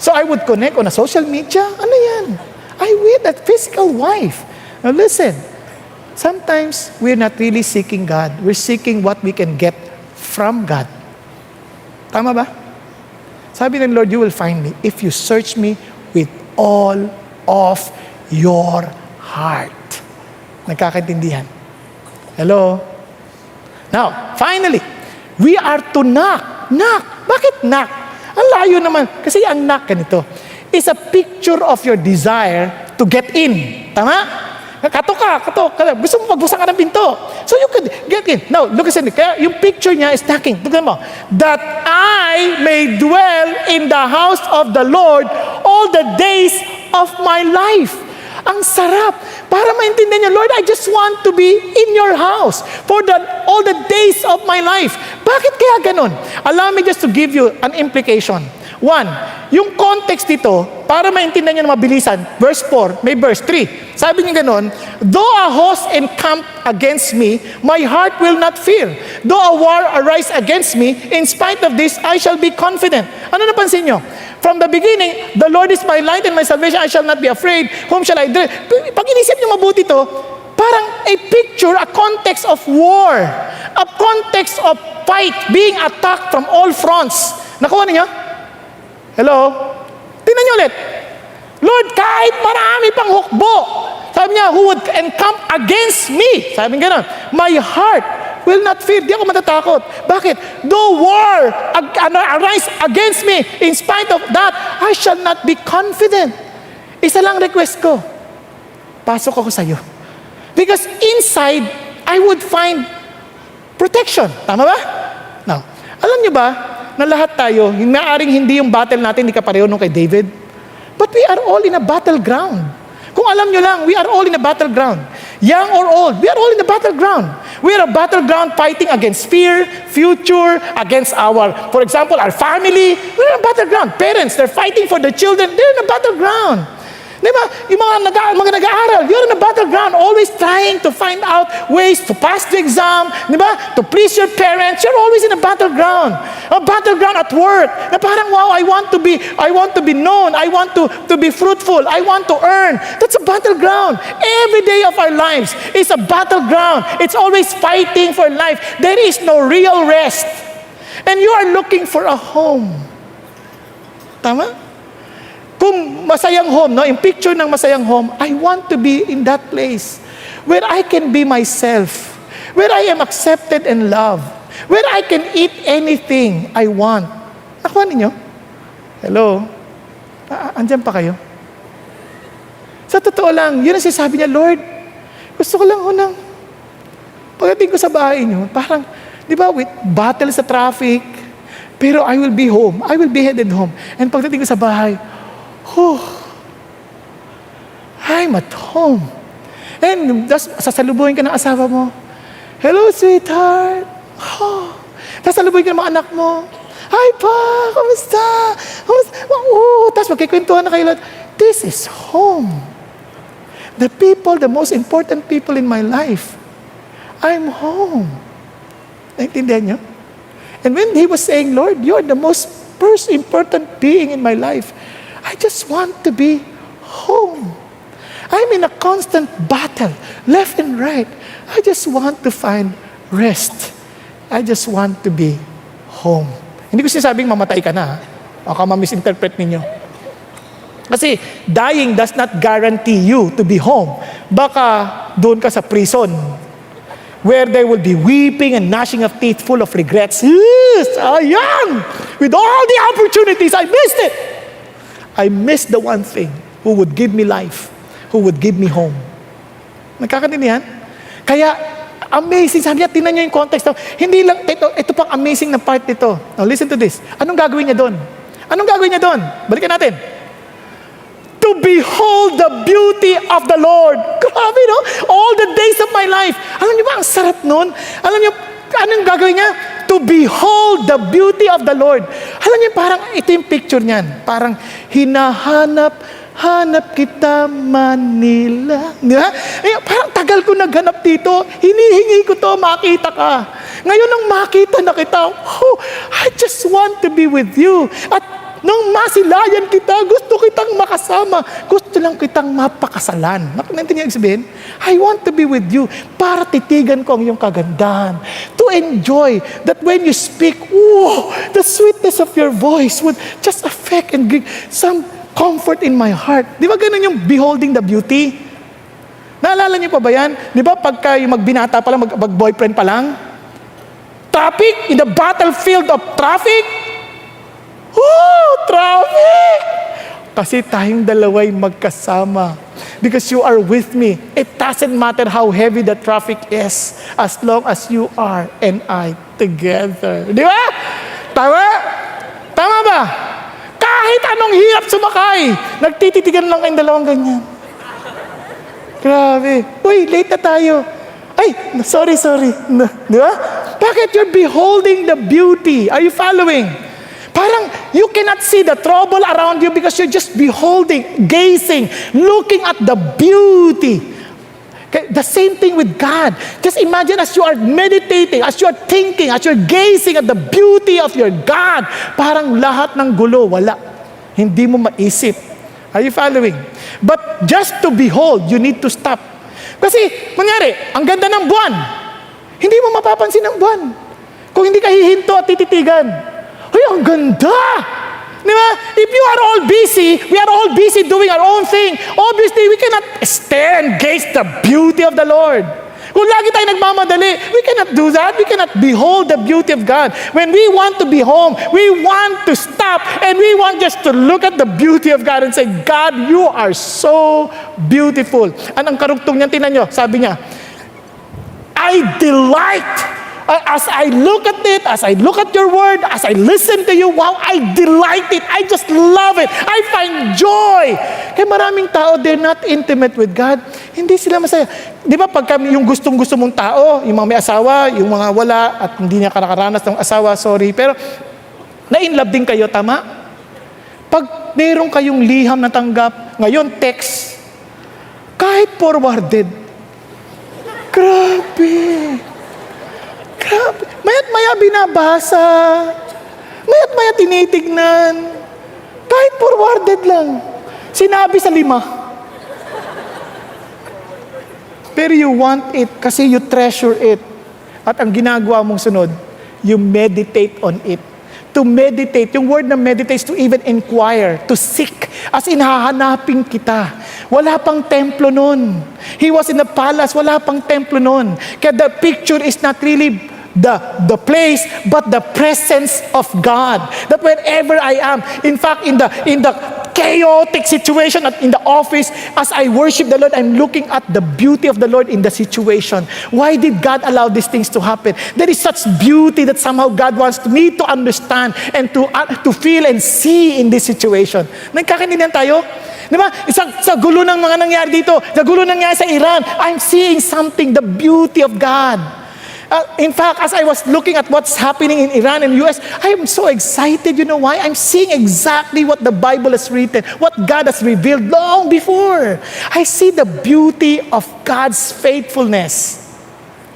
Speaker 1: So I would connect on a social media? Ano yan? I want a physical wife. Now listen, sometimes we're not really seeking God. We're seeking what we can get from God. Tama ba? Sabi ng Lord, you will find me if you search me with all of your heart. Nagkakaintindihan? Hello? Now, finally, we are to knock. Knock. Bakit knock? Ang layo naman. Kasi ang knock ganito is a picture of your desire to get in. Tama? Katok. Gusto mo magbusan ka ng pinto. So you could get in. Now, look at it. Kaya yung picture niya is knocking. Tignan mo. That I may dwell in the house of the Lord all the days of my life. Ang sarap. Para maintindihan niya, Lord, I just want to be in your house for all the days of my life. Bakit kaya ganun? Allow me just to give you an implication. One, yung context dito, para maintindihan niyo na mabilisan, verse 4, may verse 3. Sabi niya ganun, though a host encamp against me, my heart will not fear. Though a war arise against me, in spite of this, I shall be confident. Ano napansin niyo? From the beginning, the Lord is my light and my salvation, I shall not be afraid. Whom shall I dread? Pag inisip niyo mabuti to, parang a picture, a context of war, a context of fight, being attacked from all fronts. Nakuha niyo? Hello? Tingnan niyo ulit. Lord, kahit marami pang hukbo, sabi niya, who would encamp against me? Sabi niya gano'n, my heart will not fear. Di ako matatakot. Bakit? Though war arise against me, in spite of that, I shall not be confident. Isa lang request ko. Pasok ako sa iyo. Because inside, I would find protection. Tama ba? Now, alam niyo ba, na lahat tayo, maaring hindi yung battle natin, hindi kapareho nung kay David. But we are all in a battleground. Kung alam nyo lang, we are all in a battleground. Young or old, we are all in a battleground. We are a battleground fighting against fear, future, against for example, our family. We're in a battleground. Parents, they're fighting for their children. They're in a battleground. Di ba? Yung mga nag-aaral, you're in a battleground, always trying to find out ways to pass the exam, di ba? To please your parents, you're always in a battleground. A battleground at work. Na parang, wow, I want to be known. I want to be fruitful. I want to earn. That's a battleground. Every day of our lives is a battleground. It's always fighting for life. There is no real rest. And you are looking for a home. Tama? Kung masayang home, no? Yung picture ng masayang home, I want to be in that place where I can be myself, where I am accepted and loved, where I can eat anything I want. Nakuha ninyo? Hello? Andyan pa kayo? Sa totoo lang, yun ang sinasabi niya, Lord, gusto ko lang unang pagdating ko sa bahay niyo, parang, di ba, with battle sa traffic, pero I will be home. I will be headed home. And pagdating ko sa bahay, I'm at home. And sasalubuhin ka ng asawa mo, hello, sweetheart. Sasalubuhin ka ng mga anak mo, hi pa, kamusta? Tapos magkikwentuhan na kayo lahat. This is home. The most important people in my life, I'm home. Naintindihan niyo? And when he was saying, Lord, you're the most important being in my life, I just want to be home. I'm in a constant battle, left and right. I just want to find rest. I just want to be home. Hindi ko sinasabing mamatay ka na. Baka ma-misinterpret ninyo. Kasi dying does not guarantee you to be home. Baka doon ka sa prison where there will be weeping and gnashing of teeth full of regrets. Yes, I am. With all the opportunities, I missed it. I missed the one thing who would give me life, who would give me home. Nagkakaintindihan? Kaya, amazing. Sabi niya, tingnan niyo yung context. Hindi lang, ito pang amazing na part nito. Now, listen to this. Anong gagawin niya doon? Anong gagawin niya doon? Balikan natin. To behold the beauty of the Lord. Grabe, no? All the days of my life. Alam niyo ba, ang sarap nun? Alam niyo, anong gagawin niya? To behold the beauty of the Lord. Alam niyo, parang ito yung picture niyan. Parang hanap kita Manila. Di ba? Parang tagal ko naghanap dito. Hinihingi ko to, makita ka. Ngayon nang makita na kita, I just want to be with you. At nung masilayan kita, gusto kitang makasama. Gusto lang kitang mapakasalan. Naintindihan niyo sabihin? I want to be with you para titigan ko ang iyong kagandahan. To enjoy that when you speak, the sweetness of your voice would just affect and give some comfort in my heart. Di ba ganun yung beholding the beauty? Naalala niyo pa ba yan? Di ba pagka yung magbinata pa lang, mag-boyfriend pa lang? Traffic, in the battlefield of traffic, traffic! Kasi tayong dalaway magkasama. Because you are with me. It doesn't matter how heavy the traffic is as long as you are and I together. Di ba? Tama? Tama ba? Kahit anong hirap sumakay, nagtititigan lang kayong dalawang ganyan. Grabe. Uy, late na tayo. Ay, sorry. Di ba? Bakit you're beholding the beauty? Are you following? Parang you cannot see the trouble around you because you're just beholding, gazing, looking at the beauty. Okay? The same thing with God. Just imagine as you are meditating, as you are thinking, as you're gazing at the beauty of your God, parang lahat ng gulo, wala. Hindi mo maisip. Are you following? But just to behold, you need to stop. Kasi, kunyari, ang ganda ng buwan. Hindi mo mapapansin ang buwan. Kung hindi ka hihinto at tititigan. Ay, ang ganda! Di ba? If you are all busy, we are all busy doing our own thing. Obviously, we cannot stare and gaze the beauty of the Lord. Kung lagi tayo nagmamadali, we cannot do that. We cannot behold the beauty of God. When we want to be home, we want to stop and we want just to look at the beauty of God and say, God, you are so beautiful. Anong karugtong niyan? Tingnan nyo, sabi niya, I delight. As I look at it, as I look at your word, as I listen to you, wow, I delight it. I just love it. I find joy. Kaya maraming tao, they're not intimate with God. Hindi sila masaya. Di ba pagka yung gustong-gusto mong tao, yung mga may asawa, yung mga wala, at hindi niya nakaranas ng asawa, sorry. Pero, na-inlove din kayo, tama? Pag meron kayong liham na tanggap, ngayon text, kahit forwarded, grabe. Grabe. Maya't maya binabasa. Maya't maya tinitignan. Kahit forwarded lang. Sinabi sa 5. Pero you want it kasi you treasure it. At ang ginagawa mong sunod, you meditate on it. To meditate, yung word na meditate is to even inquire, to seek. As in, hahanapin kita. Wala pang templo nun. He was in the palace, wala pang templo nun. Kaya the picture is not really the place, but the presence of God. That wherever I am, in fact, in the chaotic situation at in the office, as I worship the Lord, I'm looking at the beauty of the Lord in the situation. Why did God allow these things to happen? There is such beauty that somehow God wants me to understand and to feel and see in this situation. Nagkakaintindihan tayo? Di ba? Sa gulo ng mga nangyari dito, sa gulo ng nangyari sa Iran, I'm seeing something, the beauty of God. In fact, as I was looking at what's happening in Iran and US, I am so excited. You know why? I'm seeing exactly what the Bible has written, what God has revealed long before. I see the beauty of God's faithfulness.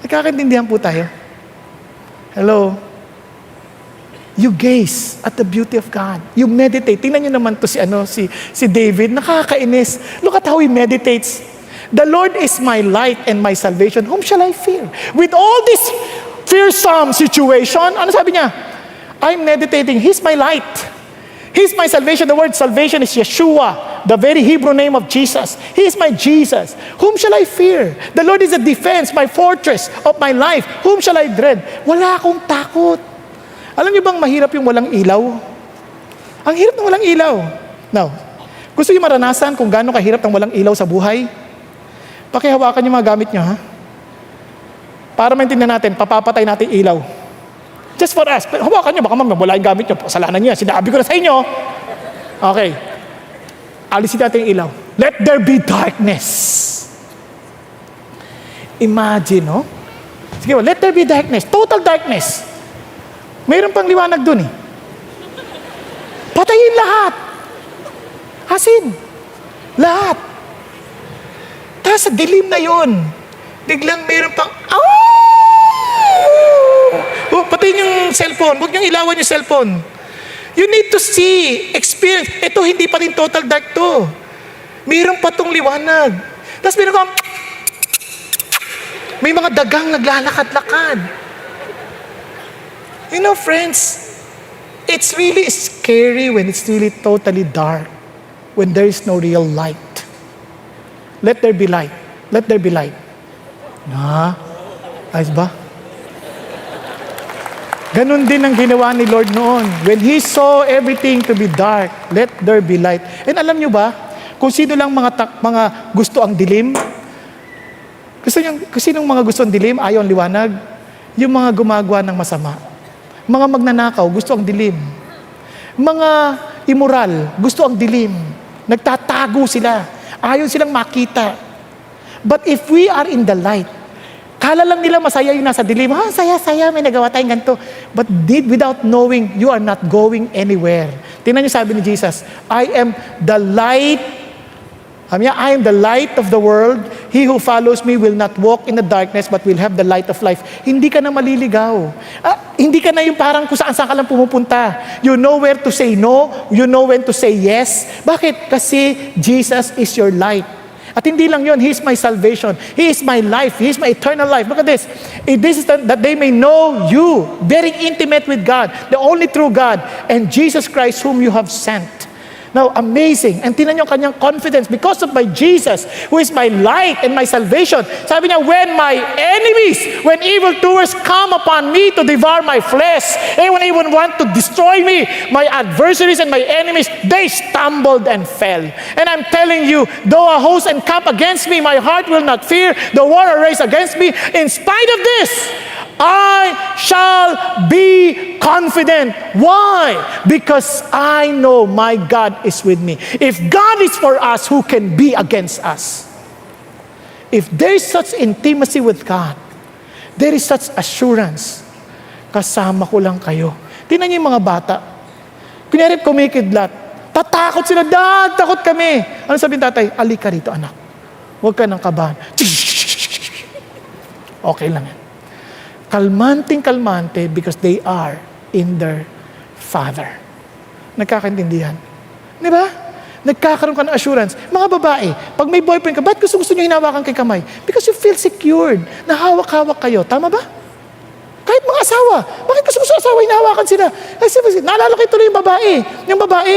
Speaker 1: Nagkakaintindihan po tayo? Hello? You gaze at the beauty of God. You meditate. Tingnan niyo naman to si David. Nakakainis. Look at how he meditates. The Lord is my light and my salvation. Whom shall I fear? With all this fearsome situation, ano sabi niya? I'm meditating. He's my light. He's my salvation. The word salvation is Yeshua, the very Hebrew name of Jesus. He is my Jesus. Whom shall I fear? The Lord is a defense, my fortress of my life. Whom shall I dread? Wala akong takot. Alam niyo bang mahirap yung walang ilaw? Ang hirap ng walang ilaw. Now, gusto niyo maranasan kung gaano kahirap ng walang ilaw sa buhay? Pakihawakan yung mga gamit nyo, ha? Para maintindihan natin, papapatay natin ilaw. Just for us. Pero hawakan nyo, baka wala yung gamit nyo. Kasalanan nyo yan. Sinabi ko na sa inyo. Okay. Alisin natin yung ilaw. Let there be darkness. Imagine, no? Sige, let there be darkness. Total darkness. Mayroon pang liwanag dun, eh. Patayin lahat. Asin. Lahat. Tapos sa dilim na yun, biglang mayroon pang, patayin yung cellphone. Huwag niyong ilawan yung cellphone. You need to see, experience. Ito, hindi pa rin total dark to. Mayroon pa tong liwanag. Tapos mayroon kang, may mga dagang naglalakad-lakad. You know, friends, it's really scary when it's really totally dark, when there is no real light. Let there be light. Let there be light. Ayos ba? Ganon din ang ginawa ni Lord noon. When He saw everything to be dark, let there be light. And alam nyo ba, kung sino lang mga gusto ang dilim, kung sinong mga gusto ang dilim, ayaw ang liwanag, yung mga gumagawa ng masama. Mga magnanakaw, gusto ang dilim. Mga immoral, gusto ang dilim. Nagtatago sila. Ayaw silang makita. But if we are in the light, kala lang nila masaya yung nasa dilim. Saya-saya, may nagawa tayong ganito. But without knowing, you are not going anywhere. Tingnan niyo sabi ni Jesus, I am the light. I am the light of the world. He who follows me will not walk in the darkness, but will have the light of life. Hindi ka na maliligaw. Hindi ka na yung parang kung saan ka lang pumupunta. You know where to say no. You know when to say yes. Bakit? Kasi Jesus is your light. At hindi lang yun, He is my salvation. He is my life. He is my eternal life. Look at this. This is that they may know you, very intimate with God, the only true God, and Jesus Christ whom you have sent. Now, amazing. And tinan niyo kanyang confidence because of my Jesus, who is my light and my salvation. Sabi niya, when my enemies, when evildoers come upon me to devour my flesh, and when they would want to destroy me, my adversaries and my enemies, they stumbled and fell. And I'm telling you, though a host encamp against me, my heart will not fear. The war raised against me. In spite of this, I shall be confident. Why? Because I know my God is with me. If God is for us, who can be against us? If there is such intimacy with God, there is such assurance, kasama ko lang kayo. Tingnan niyo yung mga bata. Kunyari kumikidlat, tatakot sila, Dad, takot kami. Ano sabihin tatay? Alika rito, anak. Huwag ka ng kabahan. Okay lang yan. Kalmante because they are in their Father. Nagkakaintindihan. Di ba? Nagkakaroon ka ng assurance. Mga babae, pag may boyfriend ka, ba't gusto nyo hinawakan kay kamay? Because you feel secured. Nahawak-hawak kayo. Tama ba? Kahit mga asawa. Bakit gusto asawa hinahawakan sila? Kasi naalala ko tuloy yung babae. Yung babae,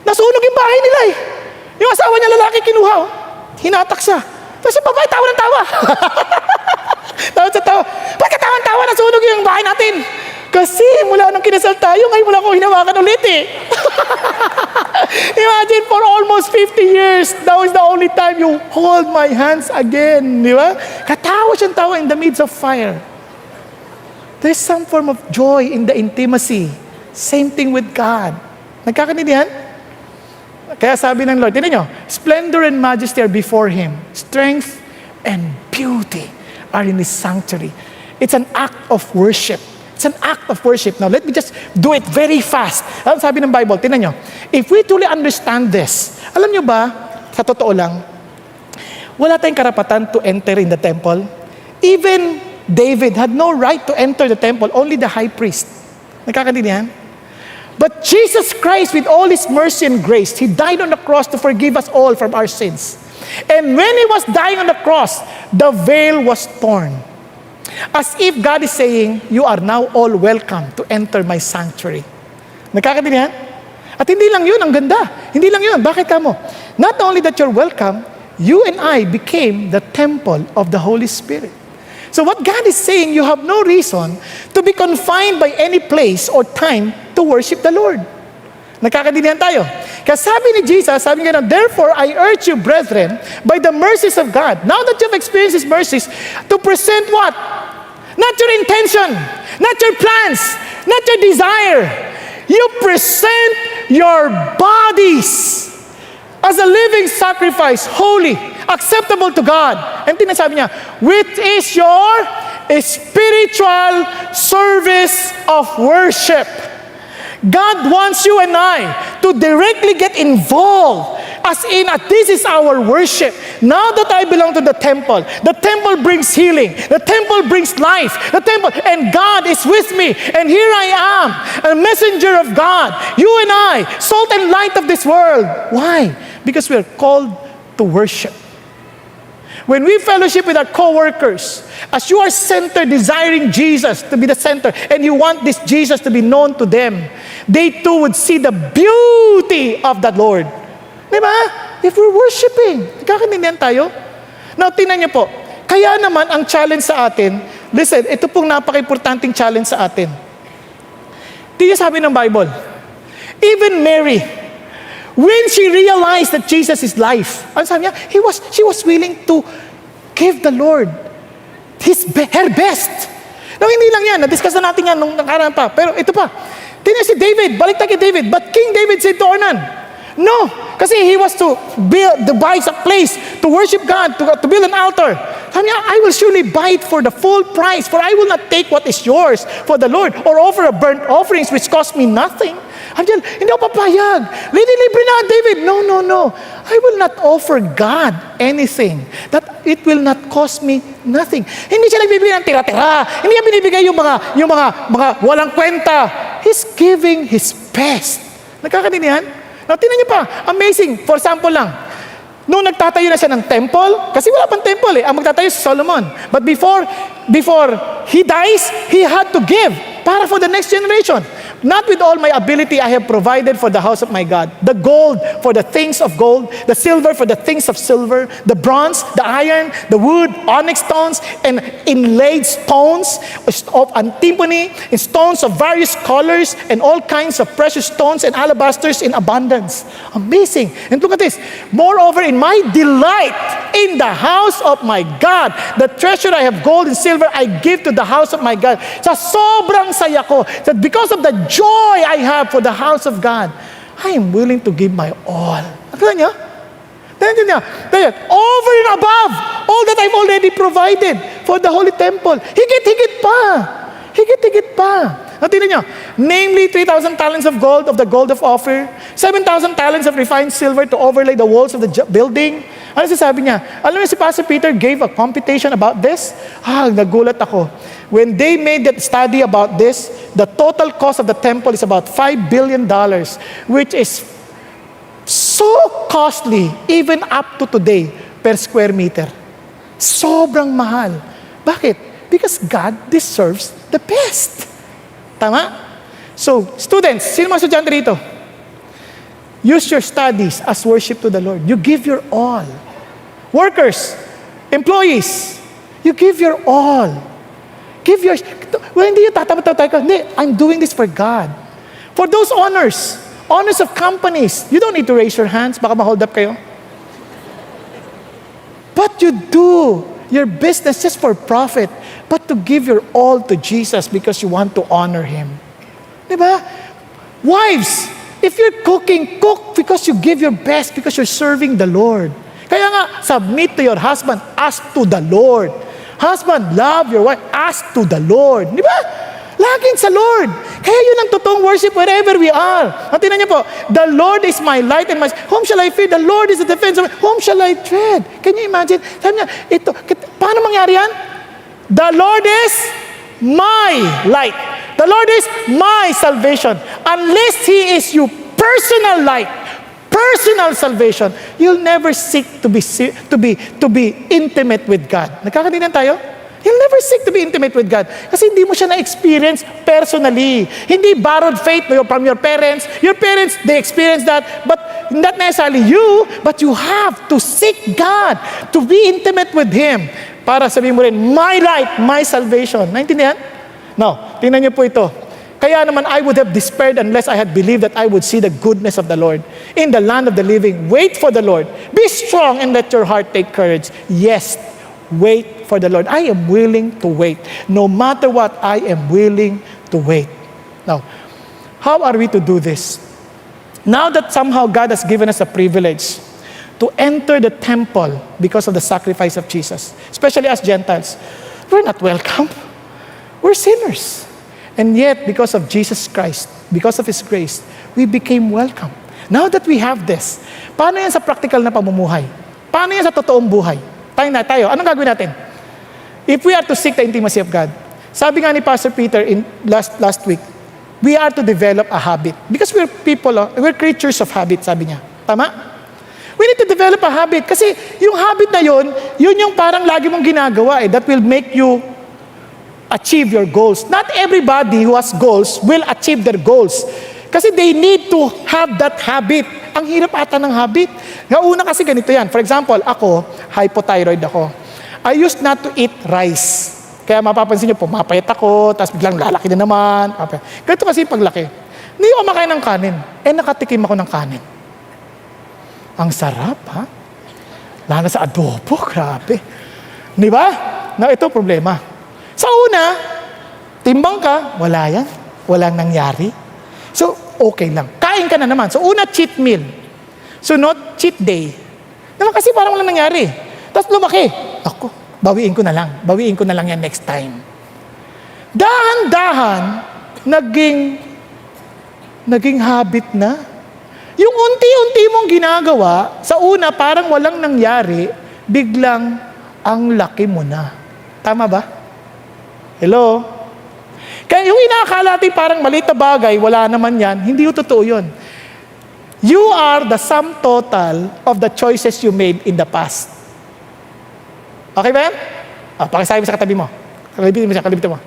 Speaker 1: nasunog yung bahay nila eh. Yung asawa niya lalaki kinuha. Oh. Hinatak siya. Tapos yung babae, tawa ng tawa. Tawa sa tawa. Ba't ka tawa-tawa? Nasunog yung bahay natin. Kasi mula nung kinasal tayo, ngayon wala ko hinawakan ulit eh. Imagine, for almost 50 years, that was the only time you hold my hands again. Di ba? Katawa siyang tawa in the midst of fire. There's some form of joy in the intimacy. Same thing with God. Nagkakaintindihan? Kaya sabi ng Lord, tinan nyo, splendor and majesty are before Him. Strength and beauty are in His sanctuary. It's an act of worship. It's an act of worship. Now, let me just do it very fast. Alam sabi ng Bible, tinan nyo, if we truly understand this, alam nyo ba, sa totoo lang, wala tayong karapatan to enter in the temple. Even David had no right to enter the temple, only the high priest. Nagkakaintindihan? But Jesus Christ, with all His mercy and grace, He died on the cross to forgive us all from our sins. And when He was dying on the cross, the veil was torn. As if God is saying, you are now all welcome to enter my sanctuary. Nagkakaintindihan? At hindi lang yun, ang ganda. Hindi lang yun. Bakit ka mo? Not only that you're welcome, you and I became the temple of the Holy Spirit. So what God is saying, you have no reason to be confined by any place or time to worship the Lord. Nagkakaintindihan tayo. Kaya sabi ni Jesus, sabi nga, therefore I urge you, brethren, by the mercies of God, now that you've experienced His mercies, to present what? Not your intention, not your plans, not your desire. You present your bodies as a living sacrifice, holy, acceptable to God. And tinasabi niya, which is your spiritual service of worship. God wants you and I to directly get involved, as in, this is our worship. Now that I belong to the temple brings healing, the temple brings life, and God is with me, and here I am, a messenger of God, you and I, salt and light of this world. Why? Because we are called to worship. When we fellowship with our co-workers, as you are centered, desiring Jesus to be the center, and you want this Jesus to be known to them, they too would see the beauty of the Lord. Diba? If we're worshiping, nagkakaintindihan tayo? Now, tingnan niyo po, kaya naman ang challenge sa atin, listen, ito pong napaka-importanting challenge sa atin. Tingnan sabi ng Bible, even Mary, when she realized that Jesus is life, ano sabi niya? She was willing to give the Lord her best. No, hindi lang yan. Na-discuss na natin yan nung nakaraan pa. Pero ito pa. Tingnan si David. Balik tayo kay David. But King David said to Ornan, no. Kasi he was to buy a place to worship God, to build an altar. Sabi niya, I will surely buy it for the full price, for I will not take what is yours for the Lord, or offer a burnt offerings which cost me nothing. Sabi niya, hindi ako papayag. Libre na, David. No. I will not offer God anything that it will not cost me nothing. Hindi siya nagbibigay ng tira-tira. Hindi niya binibigay yung mga walang kwenta. He's giving His best. Nagkakaintindihan? Now, tingnan niyo pa. Amazing. For example lang, nung nagtatayo na siya ng temple, kasi wala pang temple ang magtatayo si Solomon. But before he dies, he had to give para for the next generation. Not with all my ability I have provided for the house of my God. The gold for the things of gold, the silver for the things of silver, the bronze, the iron, the wood, onyx stones, and inlaid stones of antimony, and stones of various colors, and all kinds of precious stones and alabasters in abundance. Amazing. And look at this. Moreover, in my delight in the house of my God, the treasure I have gold and silver I give to the house of my God. Sa sobrang saya ko, that because of the joy I have for the house of God, I am willing to give my all. Nakita niyo? Over and above all that I've already provided for the holy temple. Higit pa. Higit pa. Tingnan niyo, namely 3,000 talents of gold of the gold of Ophir, 7,000 talents of refined silver to overlay the walls of the building. Ano sabi niya? Alam niyo, si Pastor Peter gave a computation about this. Nagulat ako. When they made that study about this, the total cost of the temple is about $5 billion, which is so costly, even up to today, per square meter. Sobrang mahal. Bakit? Because God deserves the best. Tama? So, students, sino mga estudyante rito? Use your studies as worship to the Lord. You give your all. Workers, employees, you give your all. Give your, hindi yung tatamad-tayo ka, hindi, I'm doing this for God. For those honors of companies, you don't need to raise your hands, baka ma-hold up kayo. But you do your business just for profit, but to give your all to Jesus because you want to honor Him. Diba? Wives, if you're cooking, cook because you give your best, because you're serving the Lord. Kaya nga, submit to your husband, ask to the Lord. Husband, love your wife, ask to the Lord. Di ba? Laging sa Lord. Kaya yun ang totoong worship wherever we are. At tingnan niyo po, the Lord is my light and my... Whom shall I fear? The Lord is the defense of me. Whom shall I dread? Can you imagine? Sabi niya, paano mangyari yan? The Lord is my light. The Lord is my salvation. Unless He is your personal light, personal salvation, you'll never seek to be intimate with God. Nagkakaintindihan tayo? You'll never seek to be intimate with God. Kasi hindi mo siya na-experience personally. Hindi borrowed faith from your parents. Your parents, they experience that, but not necessarily you, but you have to seek God, to be intimate with Him. Para sabihin mo rin, my light, my salvation. Naintindihan? Now, tingnan niyo po ito. Kaya naman, I would have despaired unless I had believed that I would see the goodness of the Lord in the land of the living. Wait for the Lord. Be strong and let your heart take courage. Yes, wait for the Lord. I am willing to wait. No matter what, I am willing to wait. Now, how are we to do this? Now that somehow God has given us a privilege to enter the temple because of the sacrifice of Jesus, especially as Gentiles, we're not welcome. We're sinners. And yet, because of Jesus Christ, because of His grace, we became welcome. Now that we have this, paano yan sa practical na pamumuhay? Paano yan sa totoong buhay? Tayo, anong gagawin natin? If we are to seek the intimacy of God, sabi nga ni Pastor Peter in last week, we are to develop a habit. Because we're we're creatures of habit, sabi niya. Tama? We need to develop a habit. Kasi yung habit na yun yung parang lagi mong ginagawa that will make you achieve your goals. Not everybody who has goals will achieve their goals. Kasi they need to have that habit. Ang hirap ata ng habit. Una kasi ganito yan. For example, ako, hypothyroid ako. I used not to eat rice. Kaya mapapansin nyo, pumapayat ako, tapos biglang lalaki na naman. Ganito kasi paglaki. Hindi ako makain ng kanin. Nakatikim ako ng kanin. Ang sarap, ha? Lalo sa adobo, grabe. Di ba? Ito problema. Sa una, timbang ka, wala yan. Walang nangyari. So, okay lang. Kain ka na naman. So, una, cheat meal. Sunod, cheat day. Naman kasi parang walang nangyari. Tapos lumaki. Ako, bawiin ko na lang yan next time. Dahan-dahan, naging habit na. Yung unti-unti mong ginagawa, sa una, parang walang nangyari, biglang ang laki mo na. Tama ba? Hello? Kaya yung inaakala natin parang maliit na bagay, wala naman yan, hindi yung totoo yun. You are the sum total of the choices you made in the past. Okay ba yan? Pakisabi mo sa katabi mo. Kalibitin mo.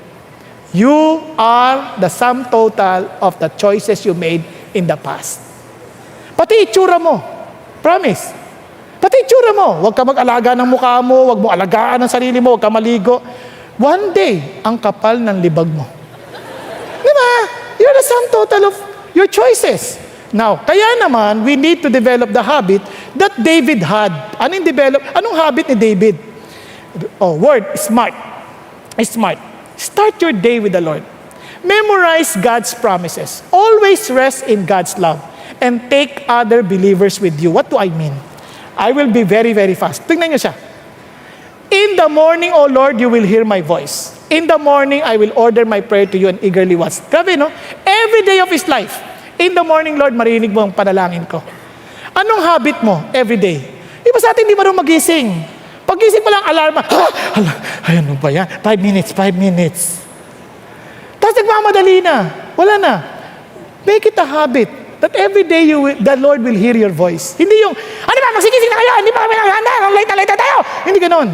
Speaker 1: You are the sum total of the choices you made in the past. Pati itsura mo. Promise. Pati itsura mo. Huwag ka mag-alaga ng mukha mo, huwag mo alagaan ng sarili mo, huwag ka maligo. One day, ang kapal ng libag mo. Diba? You're the sum total of your choices. Now, kaya naman, we need to develop the habit that David had. Anong habit ni David? Word, smart. Smart. Start your day with the Lord. Memorize God's promises. Always rest in God's love. And take other believers with you. What do I mean? I will be very, very fast. Tingnan niyo siya. In the morning, O Lord, you will hear my voice. In the morning, I will order my prayer to you and eagerly watch. Grabe, no? Every day of his life. In the morning, Lord, marinig mo ang panalangin ko. Anong habit mo every day? Iba sa atin, di marunong magising. Pagising mo lang, alarma. Ano ba yan? 5 minutes. Tapos nagmamadali na. Wala na. Make it a habit that every day the Lord will hear your voice. Hindi yung, ano ba, magsigising na kayo, hindi pa kami naghahanda, late na tayo. Hindi ganon.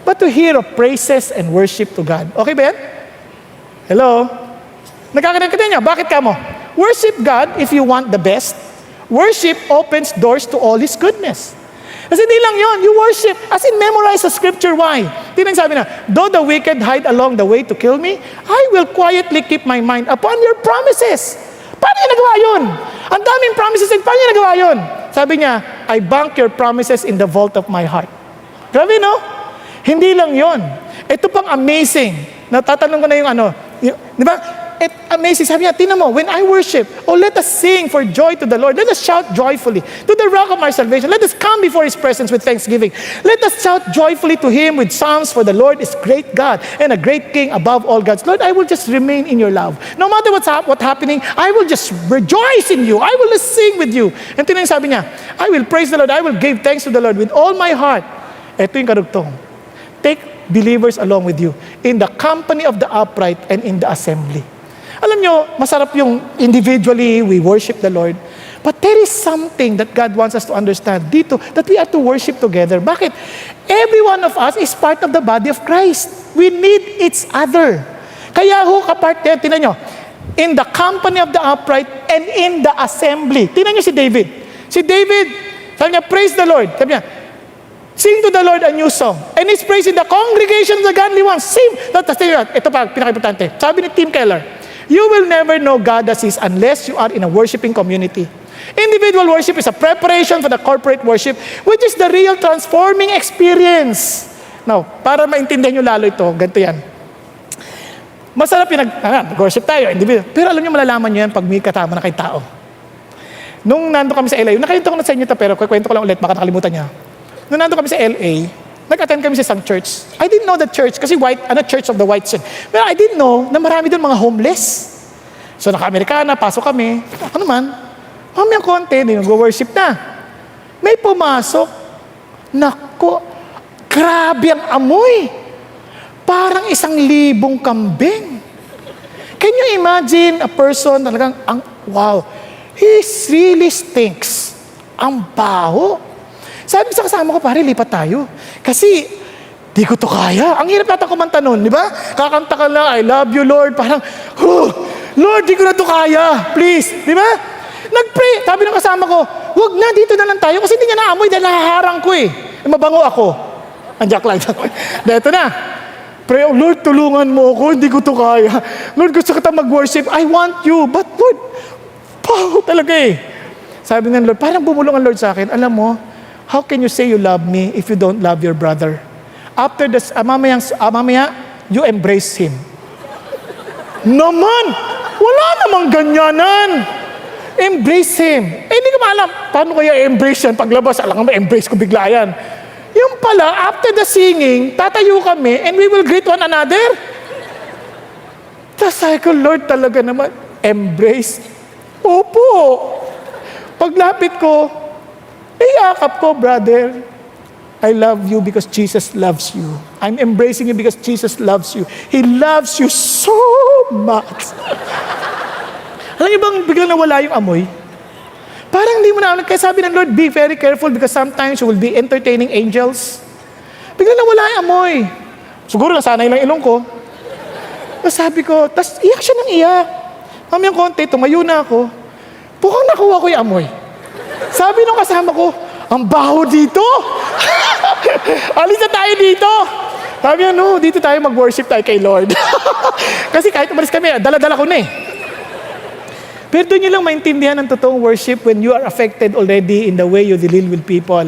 Speaker 1: But to hear of praises and worship to God. Okay ba yan? Hello? Nagkakaroon niya, bakit ka mo? Worship God if you want the best. Worship opens doors to all His goodness. Kasi hindi lang yun, you worship, as in memorize the scripture. Why? Tingnan sabi na, though the wicked hide along the way to kill me, I will quietly keep my mind upon your promises. Paano niya nagawa yun? Ang daming promises, paano niya nagawa yun? Sabi niya, I bank your promises in the vault of my heart. Grabe, no? Hindi lang yun. Ito pang amazing. Natatanong ko na yung di ba? Amazing. Sabi niya, tingnan mo, when I worship, let us sing for joy to the Lord. Let us shout joyfully to the rock of our salvation. Let us come before His presence with thanksgiving. Let us shout joyfully to Him with psalms, for the Lord is great God and a great King above all gods. Lord, I will just remain in your love. No matter what's happening, I will just rejoice in you. I will just sing with you. And tingnan sabi niya, I will praise the Lord. I will give thanks to the Lord with all my heart. Ito yung karugtong. Take believers along with you in the company of the upright and in the assembly. Alam nyo, masarap yung individually, we worship the Lord. But there is something that God wants us to understand dito, that we are to worship together. Bakit? Every one of us is part of the body of Christ. We need each other. Kaya ho, kapart, tinan nyo, in the company of the upright and in the assembly. Tinan nyo si David. Si David, sabi niya, praise the Lord. Sabi niya, sing to the Lord a new song. And His praise in the congregation of the godly ones. Sing. Ito pa, pinaka-importante. Sabi ni Tim Keller, you will never know God as He is unless you are in a worshiping community. Individual worship is a preparation for the corporate worship, which is the real transforming experience. Now, para maintindihan nyo lalo ito, ganito yan. Masarap yung nag-worship tayo, individual. Pero alam nyo, malalaman nyo yan pag may katama na kay tao. Nung nando kami sa LA, nakita ko na sa inyo ito, pero kwento ko lang ulit, baka nakalimutan niya. Nung nando kami sa LA, nag-attend kami sa isang church. I didn't know the church, kasi Church of the White Sun. Pero I didn't know na marami doon mga homeless. So naka-Amerikana, pasok kami. Ano man, mamayang konti, di nag-worship na. May pumasok. Nako, grabe ang amoy. Parang 1,000 kambing. Can you imagine a person talagang, wow, he really stinks. Ang baho. Sabi sa kasama ko, pare, lipat tayo. Kasi, di ko to kaya. Ang hirap natin kumanta nun, di ba? Kakanta ka lang, I love you, Lord. Parang, Lord, di ko na to kaya. Please. Di ba? Nag-pray. Sabi ng kasama ko, wag na, dito na lang tayo. Kasi hindi niya naamoy dahil nahaharang ko eh. Mabango ako. Andiyak lang. Dito na. Pray, Lord, tulungan mo ako. Hindi ko to kaya. Lord, gusto kita mag-worship. I want you. But Lord, talaga eh. Sabi ng Lord, parang bumulong ang Lord sa akin. Alam mo, how can you say you love me if you don't love your brother? After this, mamaya, you embrace him. Naman! Wala namang ganyanan! Embrace him. Hindi ko maalam, paano kaya embrace yan? Paglabas, alam mo, embrace ko bigla yan. Yung pala, after the singing, tatayo kami and we will greet one another. Tapos sabi ko, Lord, talaga naman, embrace. Opo. Paglapit ko, iyakap ko, brother. I love you because Jesus loves you. I'm embracing you because Jesus loves you. He loves you so much. Alam niyo bang biglang nawala yung amoy? Parang hindi mo na, kaya sabi ng Lord, be very careful because sometimes you will be entertaining angels. Biglang nawala yung amoy. Siguro nasanay lang ilong ko. Tapos sabi ko, tapos iyak siya ng iyak. Mamayang konti, tumayo na ako. Bukang nakuha ko yung amoy. Sabi nung kasama ko, ang baho dito. Alis na tayo dito. Sabi niya, no, dito tayo mag-worship tayo kay Lord. Kasi kahit umalis kami, dala-dala ko na eh. Pero doon nyo lang maintindihan ang totoong worship when you are affected already in the way you deal with people.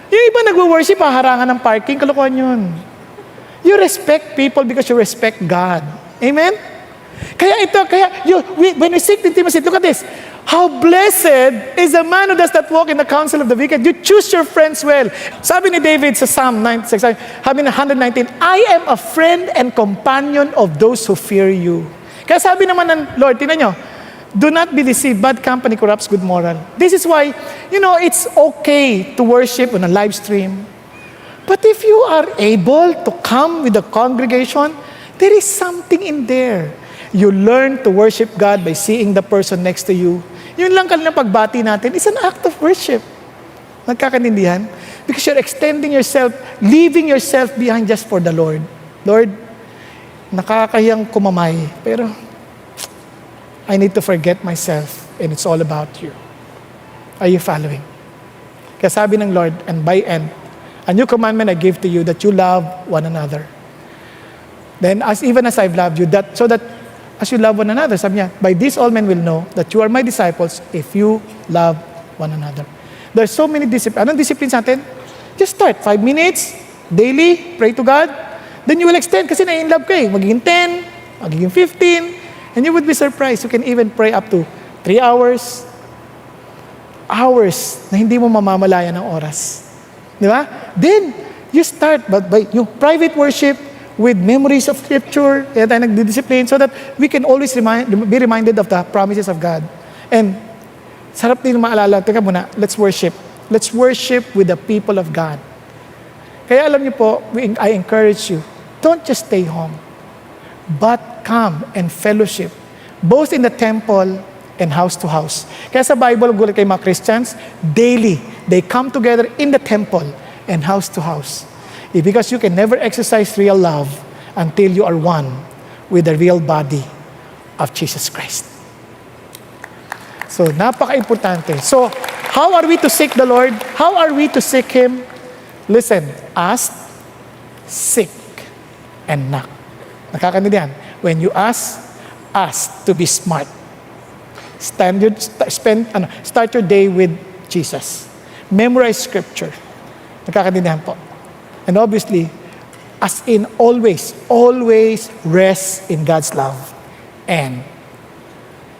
Speaker 1: Yung iba nagwo-worship, harangan ng parking, kalokohan yun. You respect people because you respect God. Amen? When we seek intimacy, look at this. How blessed is the man who does not walk in the counsel of the wicked. You choose your friends well. Sabi ni David sa Psalm 96, sabi na 119, I am a friend and companion of those who fear you. Kaya sabi naman ng Lord, tingnan nyo, do not be deceived. Bad company corrupts good moral. This is why, it's okay to worship on a live stream. But if you are able to come with the congregation, there is something in there. You learn to worship God by seeing the person next to you. Yun lang kanina pagbati natin, it's an act of worship. Nagkakanindihan? Because you're extending yourself, leaving yourself behind just for the Lord. Lord, nakakahiyang kumamay, pero I need to forget myself and it's all about you. Are you following? Kaya sabi ng Lord, and by end, a new commandment I give to you, that you love one another. Then, even as I've loved you, so that as you love one another, sabi niya, by this all men will know that you are my disciples if you love one another. There's so many disciplines. Anong disciplines natin? Just start. 5 minutes, daily, pray to God. Then you will extend kasi na-in-love ka eh. Magiging 10, magiging 15, and you would be surprised. You can even pray up to 3 hours, na hindi mo mamamalayan ng oras. Di ba? Then, you start by yung private worship with memories of Scripture, kaya tayo nagdidiscipline so that we can always be reminded of the promises of God. And sarap din maalala, teka muna, let's worship. Let's worship with the people of God. Kaya alam niyo po, I encourage you, don't just stay home, but come and fellowship, both in the temple and house to house. Kaya sa Bible, gulat kay mga Christians, daily, they come together in the temple and house to house. Because you can never exercise real love until you are one with the real body of Jesus Christ. So, napaka-importante. So, how are we to seek the Lord? How are we to seek Him? Listen, ask, seek, and knock. Nakakaintindihan? When you ask to be smart. Start your day with Jesus. Memorize Scripture. Nakakaintindihan po. And obviously, as in always rest in God's love and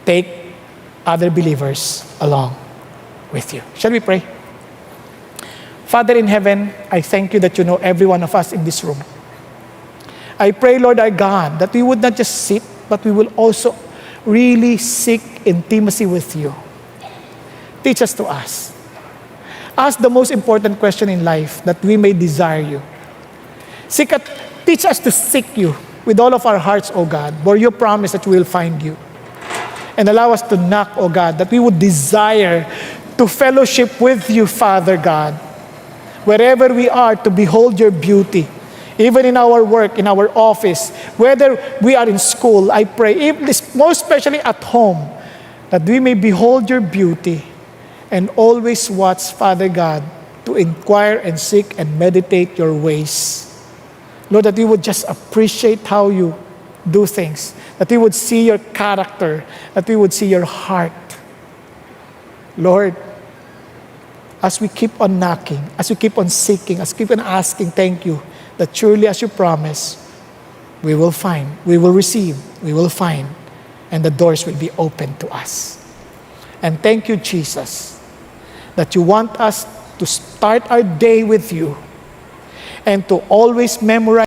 Speaker 1: take other believers along with you. Shall we pray? Father in heaven, I thank you that you know every one of us in this room. I pray, Lord our God, that we would not just sit, but we will also really seek intimacy with you. Teach us to ask. Ask the most important question in life, that we may desire you. Teach us to seek you with all of our hearts, O God, for your promise that we will find you. And allow us to knock, O God, that we would desire to fellowship with you, Father God. Wherever we are, to behold your beauty. Even in our work, in our office, whether we are in school, I pray, most especially at home, that we may behold your beauty and always watch, Father God, to inquire and seek and meditate your ways. Lord, that we would just appreciate how you do things, that we would see your character, that we would see your heart. Lord, as we keep on knocking, as we keep on seeking, as we keep on asking, thank you, that surely as you promise, we will find, we will receive, we will find, and the doors will be open to us. And thank you, Jesus, that you want us to start our day with you and to always memorize